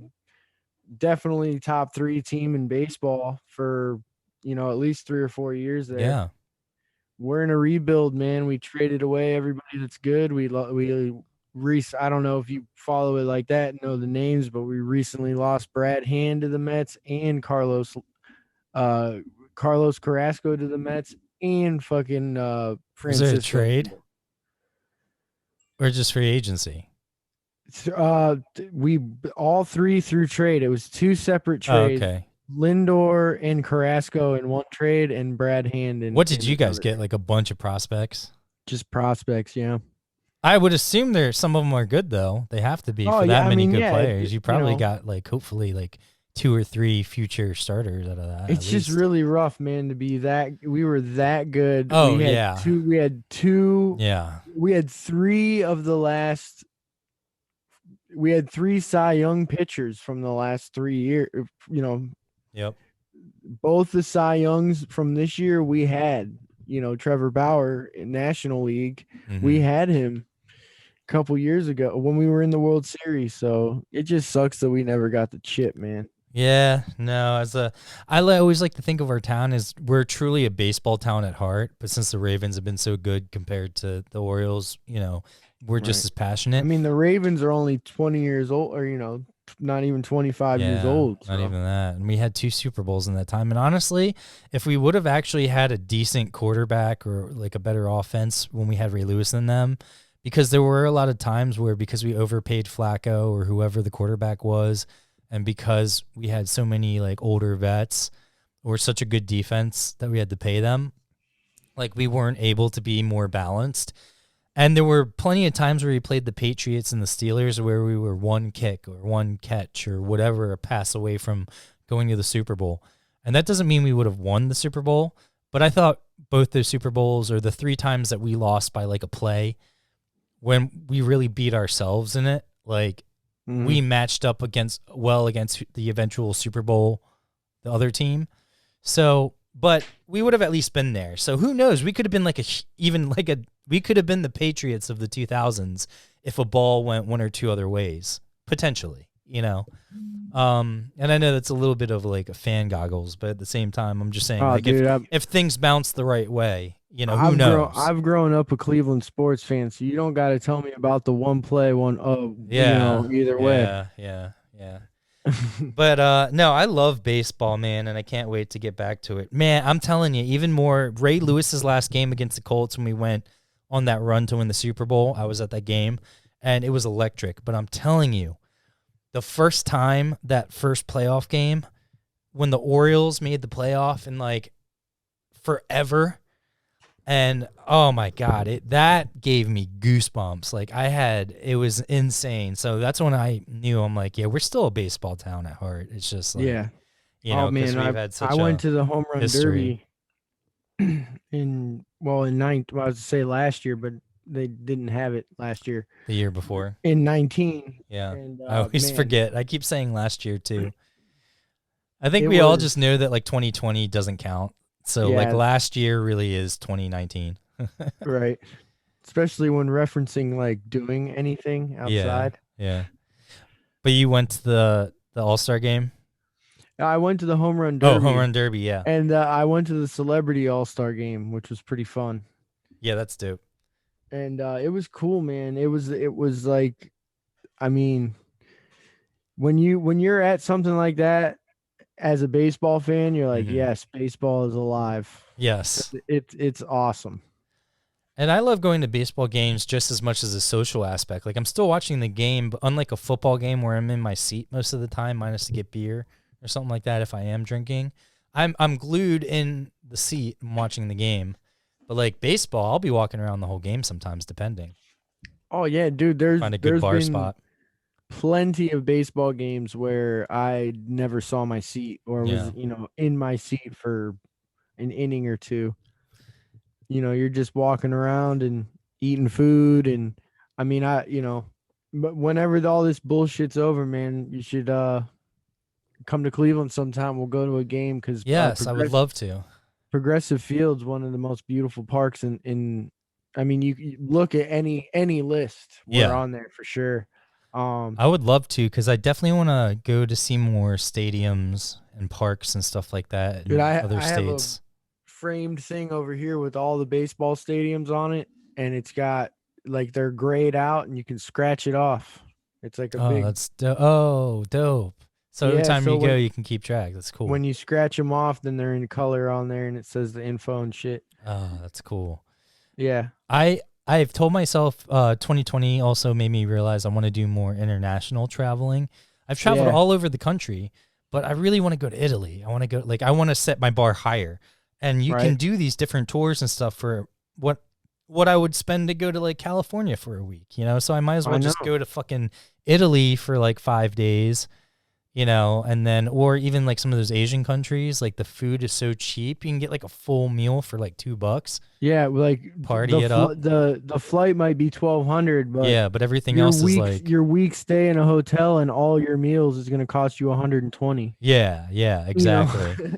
definitely top 3 team in baseball for, at least 3 or 4 years there. Yeah. We're in a rebuild, man. We traded away everybody that's good. I don't know if you follow it like that and know the names, but we recently lost Brad Hand to the Mets and Carlos Carrasco to the Mets and fucking Was Francisco. there a trade? Or just free agency? We all 3 through trade. It was 2 separate trades. Oh, okay. Lindor and Carrasco in one trade, and Brad Hand in. What did you guys another. get? Like a bunch of prospects? Just prospects, yeah. I would assume some of them are good though. They have to be for that many good players. You probably got like hopefully like 2 or 3 future starters out of that. It's just really rough, man, to be that. We were that good. Oh, we had yeah. We had 2. Yeah. We had 3 of the last. We had 3 Cy Young pitchers from the last 3 years. Yep. Both the Cy Youngs from this year we had. Trevor Bauer in National League. Mm-hmm. We had him a couple years ago when we were in the World Series. So it just sucks that we never got the chip, man. Yeah, no, I always like to think of our town as we're truly a baseball town at heart, but since the Ravens have been so good compared to the Orioles, we're just as passionate. I mean, the Ravens are only 20 years old, or not even 25 years old. Not even that. And we had 2 Super Bowls in that time. And honestly, if we would have actually had a decent quarterback or like a better offense when we had Ray Lewis than them, because there were a lot of times where because we overpaid Flacco or whoever the quarterback was, and because we had so many like older vets or such a good defense that we had to pay them, like we weren't able to be more balanced. And there were plenty of times where we played the Patriots and the Steelers where we were 1 kick or 1 catch or whatever, a pass away from going to the Super Bowl. And that doesn't mean we would have won the Super Bowl, but I thought both those Super Bowls or the 3 times that we lost by like a play when we really beat ourselves in it, like we matched up against the eventual Super Bowl, the other team. So, but we would have at least been there. So who knows? We could have been we could have been the Patriots of the 2000s if a ball went 1 or 2 other ways, potentially, And I know that's a little bit of like a fan goggles, but at the same time, I'm just saying, if things bounce the right way, who knows? I've grown up a Cleveland sports fan, so you don't got to tell me about the one play, either way. Yeah. But no, I love baseball, man, and I can't wait to get back to it. Man, I'm telling you, even more, Ray Lewis's last game against the Colts when we went on that run to win the Super Bowl, I was at that game, and it was electric. But I'm telling you, the first time, that first playoff game, when the Orioles made the playoff in like forever, and oh my God, that gave me goosebumps. Like it was insane. So that's when I knew, I'm like, yeah, we're still a baseball town at heart. It's just like, yeah. Man, we've had such I went to the home run history. derby I was to say last year, but they didn't have it last year. The year before. In 19. Yeah. And, I always forget. I keep saying last year too. I think we all just know that like 2020 doesn't count. So like last year really is 2019. Right. Especially when referencing like doing anything outside. Yeah. But you went to the All-Star game? I went to the home run derby. Oh, home run derby, yeah. And I went to the celebrity All-Star game, which was pretty fun. Yeah, that's dope. And it was cool, man. It was like, I mean, when you're at something like that as a baseball fan, you're like, yes, baseball is alive. Yes. It's awesome. And I love going to baseball games just as much as a social aspect. Like I'm still watching the game, but unlike a football game where I'm in my seat most of the time, minus to get beer or something like that if I am drinking, I'm glued in the seat and watching the game. But like baseball, I'll be walking around the whole game sometimes, depending. Oh yeah, dude. Find a good bar spot. Plenty of baseball games where I never saw my seat or was, in my seat for an inning or two. You're just walking around and eating food. And I mean, but whenever all this bullshit's over, man, you should come to Cleveland sometime. We'll go to a game because yes, I would love to. Progressive Field's one of the most beautiful parks in I mean, you look at any list. We're on there for sure. I would love to, because I definitely want to go to see more stadiums and parks and stuff like that in Dude, other I have a states. framed thing over here with all the baseball stadiums on it, and it's got like they're grayed out, and you can scratch it off. It's like a Oh, big that's dope. So every yeah. time So you go, you can keep track. That's cool. when you scratch them off, then they're in color on there, and it says the info and shit. Oh, that's cool. Yeah, I've told myself 2020 also made me realize I want to do more international traveling. I've traveled Yeah. all over the country, but I really want to go to Italy. I want to go I want to set my bar higher. And you can Right. do these different tours and stuff for what I would spend to go to like California for a week, you know? So I might as well I just know. go to fucking Italy for like 5 days, you know, and then or even like some of those Asian countries, like the food is so cheap, you can get like a full meal for like $2. Yeah, like Party it up. the flight might be 1,200, but Yeah, but everything else is like your week stay in a hotel and all your meals is gonna cost you 120. yeah, You know? exactly.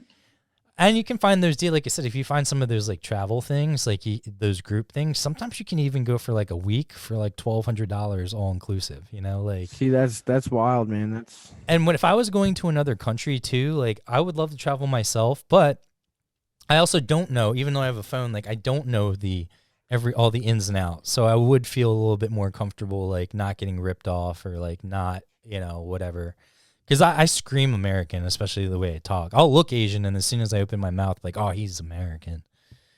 And you can find those deals, like I said, if you find some of those like travel things, like those group things, sometimes you can even go for like a week for like $1,200 all inclusive, you know, like. See, that's wild, man. That's And if I was going to another country too, like I would love to travel myself, but I also don't know, even though I have a phone, like I don't know all the ins and outs. So I would feel a little bit more comfortable, like not getting ripped off or like not, you know, whatever. Because I scream American, especially the way I talk. I'll look Asian, and as soon as I open my mouth, like, oh, he's American,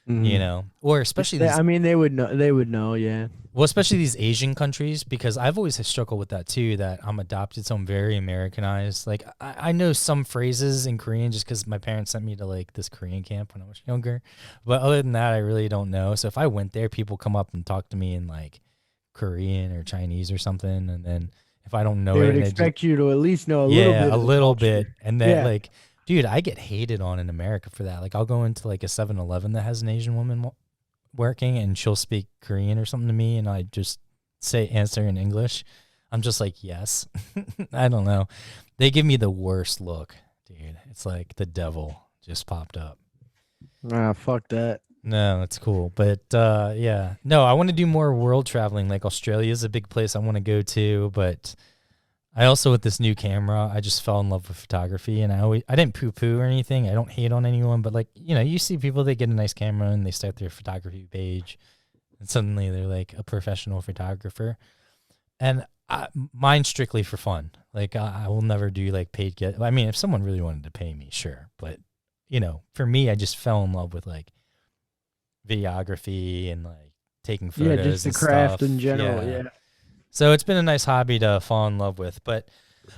you know? Or especially these, I mean, they would know. They would know, yeah. well, especially these Asian countries, because I've always struggled with that too, that I'm adopted, so I'm very Americanized. Like, I know some phrases in Korean just because my parents sent me to like this Korean camp when I was younger. But other than that, I really don't know. So if I went there, people come up and talk to me in like Korean or Chinese or something, and then if I don't know They it, would and expect you to at least know a little bit. a of the little culture. bit. And then Yeah. like, dude, I get hated on in America for that. Like I'll go into like a 7-Eleven that has an Asian woman working, and she'll speak Korean or something to me, and I just answer in English. I'm just like, yes. I don't know. They give me the worst look, dude. It's like the devil just popped up. Ah, fuck that. No, it's cool. But yeah. No, I want to do more world traveling. Like Australia is a big place I want to go to, but I also, with this new camera, I just fell in love with photography, and I didn't poo-poo or anything. I don't hate on anyone, but like, you know, you see people, they get a nice camera and they start their photography page, and suddenly they're like a professional photographer. And mine's strictly for fun. Like I will never do like paid I mean, if someone really wanted to pay me, sure. But you know, for me, I just fell in love with like videography and like taking photos. Yeah, just the and craft stuff. in general. Yeah. So it's been a nice hobby to fall in love with, but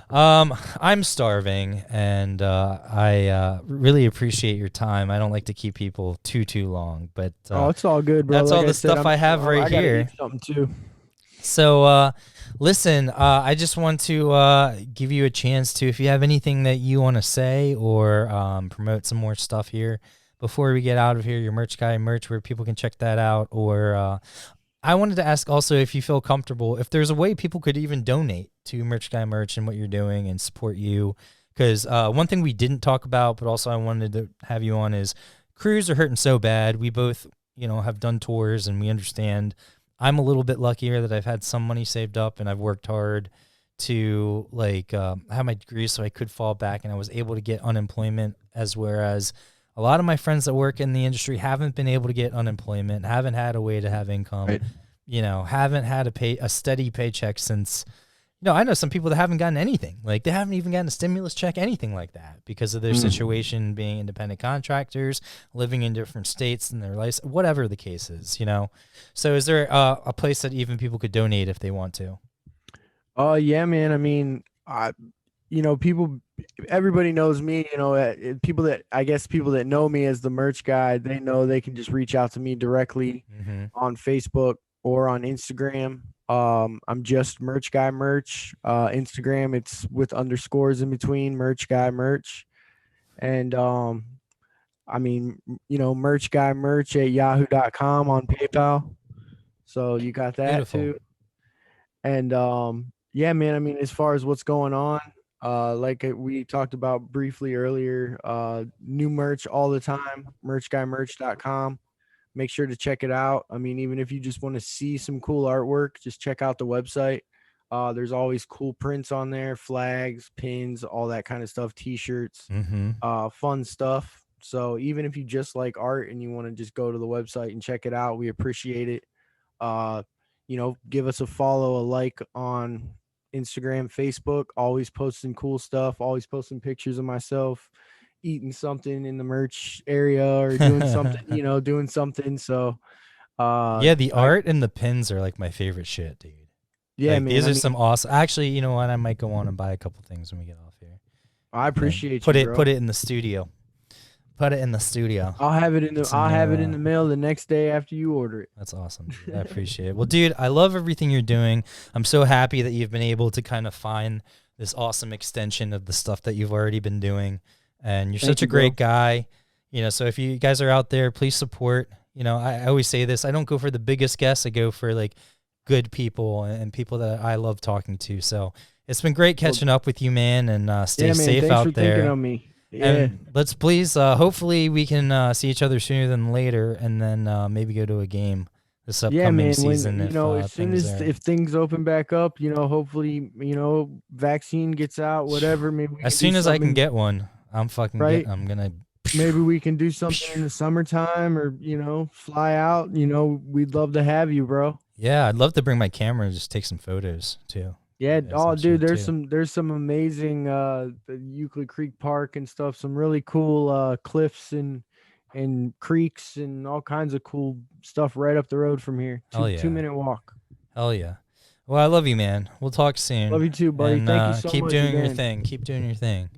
I'm starving, and I really appreciate your time. I don't like to keep people too long, but Oh, it's all good, bro. that's Like all I the said, stuff I have right I gotta here. eat something too. So listen, I just want to give you a chance to, if you have anything that you want to say or promote some more stuff here before we get out of here, your Merch Guy merch, where people can check that out, or I wanted to ask also if you feel comfortable, if there's a way people could even donate to Merch Guy merch and what you're doing and support you. Because one thing we didn't talk about, but also I wanted to have you on, is crews are hurting so bad. We both, you know, have done tours, and we understand. I'm a little bit luckier that I've had some money saved up, and I've worked hard to like have my degree so I could fall back, and I was able to get unemployment, whereas a lot of my friends that work in the industry haven't been able to get unemployment, haven't had a way to have income, Right. you know, haven't had a steady paycheck since, you know, I know some people that haven't gotten anything. Like they haven't even gotten a stimulus check, anything like that, because of their situation, being independent contractors, living in different states and their life, whatever the case is, you know. So is there a place that even people could donate if they want to? Oh yeah, man. I mean, you know, everybody knows me. You know, people that know me as the merch guy, they know they can just reach out to me directly on Facebook or on Instagram. I'm just Merch Guy Merch. Instagram, it's with underscores in between, Merch Guy Merch. And I mean, you know, Merch Guy Merch at yahoo.com on PayPal. So you got that Beautiful. too. And yeah, man, I mean, as far as what's going on, like we talked about briefly earlier, new merch all the time, merchguymerch.com. Make sure to check it out. I mean, even if you just want to see some cool artwork, just check out the website. There's always cool prints on there, flags, pins, all that kind of stuff, t-shirts, fun stuff. So even if you just like art and you want to just go to the website and check it out, we appreciate it. Give us a follow, a like on Instagram, Facebook, always posting cool stuff, always posting pictures of myself eating something in the merch area or doing something, doing something. So yeah, the art and the pins are like my favorite shit, dude. Yeah, like, man. These are some awesome. Actually, you know what? I might go on and buy a couple things when we get off here. I appreciate you. Bro. Put it in the studio. Put it in the studio. I'll have it in the mail the next day after you order it. That's awesome, dude. I appreciate it. Well, dude, I love everything you're doing. I'm so happy that you've been able to kind of find this awesome extension of the stuff that you've already been doing. And you're such a great guy. So if you guys are out there, please support. I always say this. I don't go for the biggest guests. I go for like good people and people that I love talking to. So it's been great catching up with you, man, and stay safe thanks out for there. Thinking of me. Yeah. And let's please, hopefully we can see each other sooner than later, and then maybe go to a game this upcoming season. When, as soon as if things open back up, hopefully, vaccine gets out, whatever. Maybe as soon as I can get one, I'm fucking I'm gonna. Maybe we can do something in the summertime, or fly out. We'd love to have you, bro. Yeah, I'd love to bring my camera and just take some photos too. Yeah, dude, there's some amazing the Euclid Creek Park and stuff, some really cool cliffs and creeks and all kinds of cool stuff right up the road from here. 2-minute walk. Hell yeah. Well, I love you, man. We'll talk soon. Love you too, buddy. And, thank you so keep much. Doing your thing. Keep doing your thing.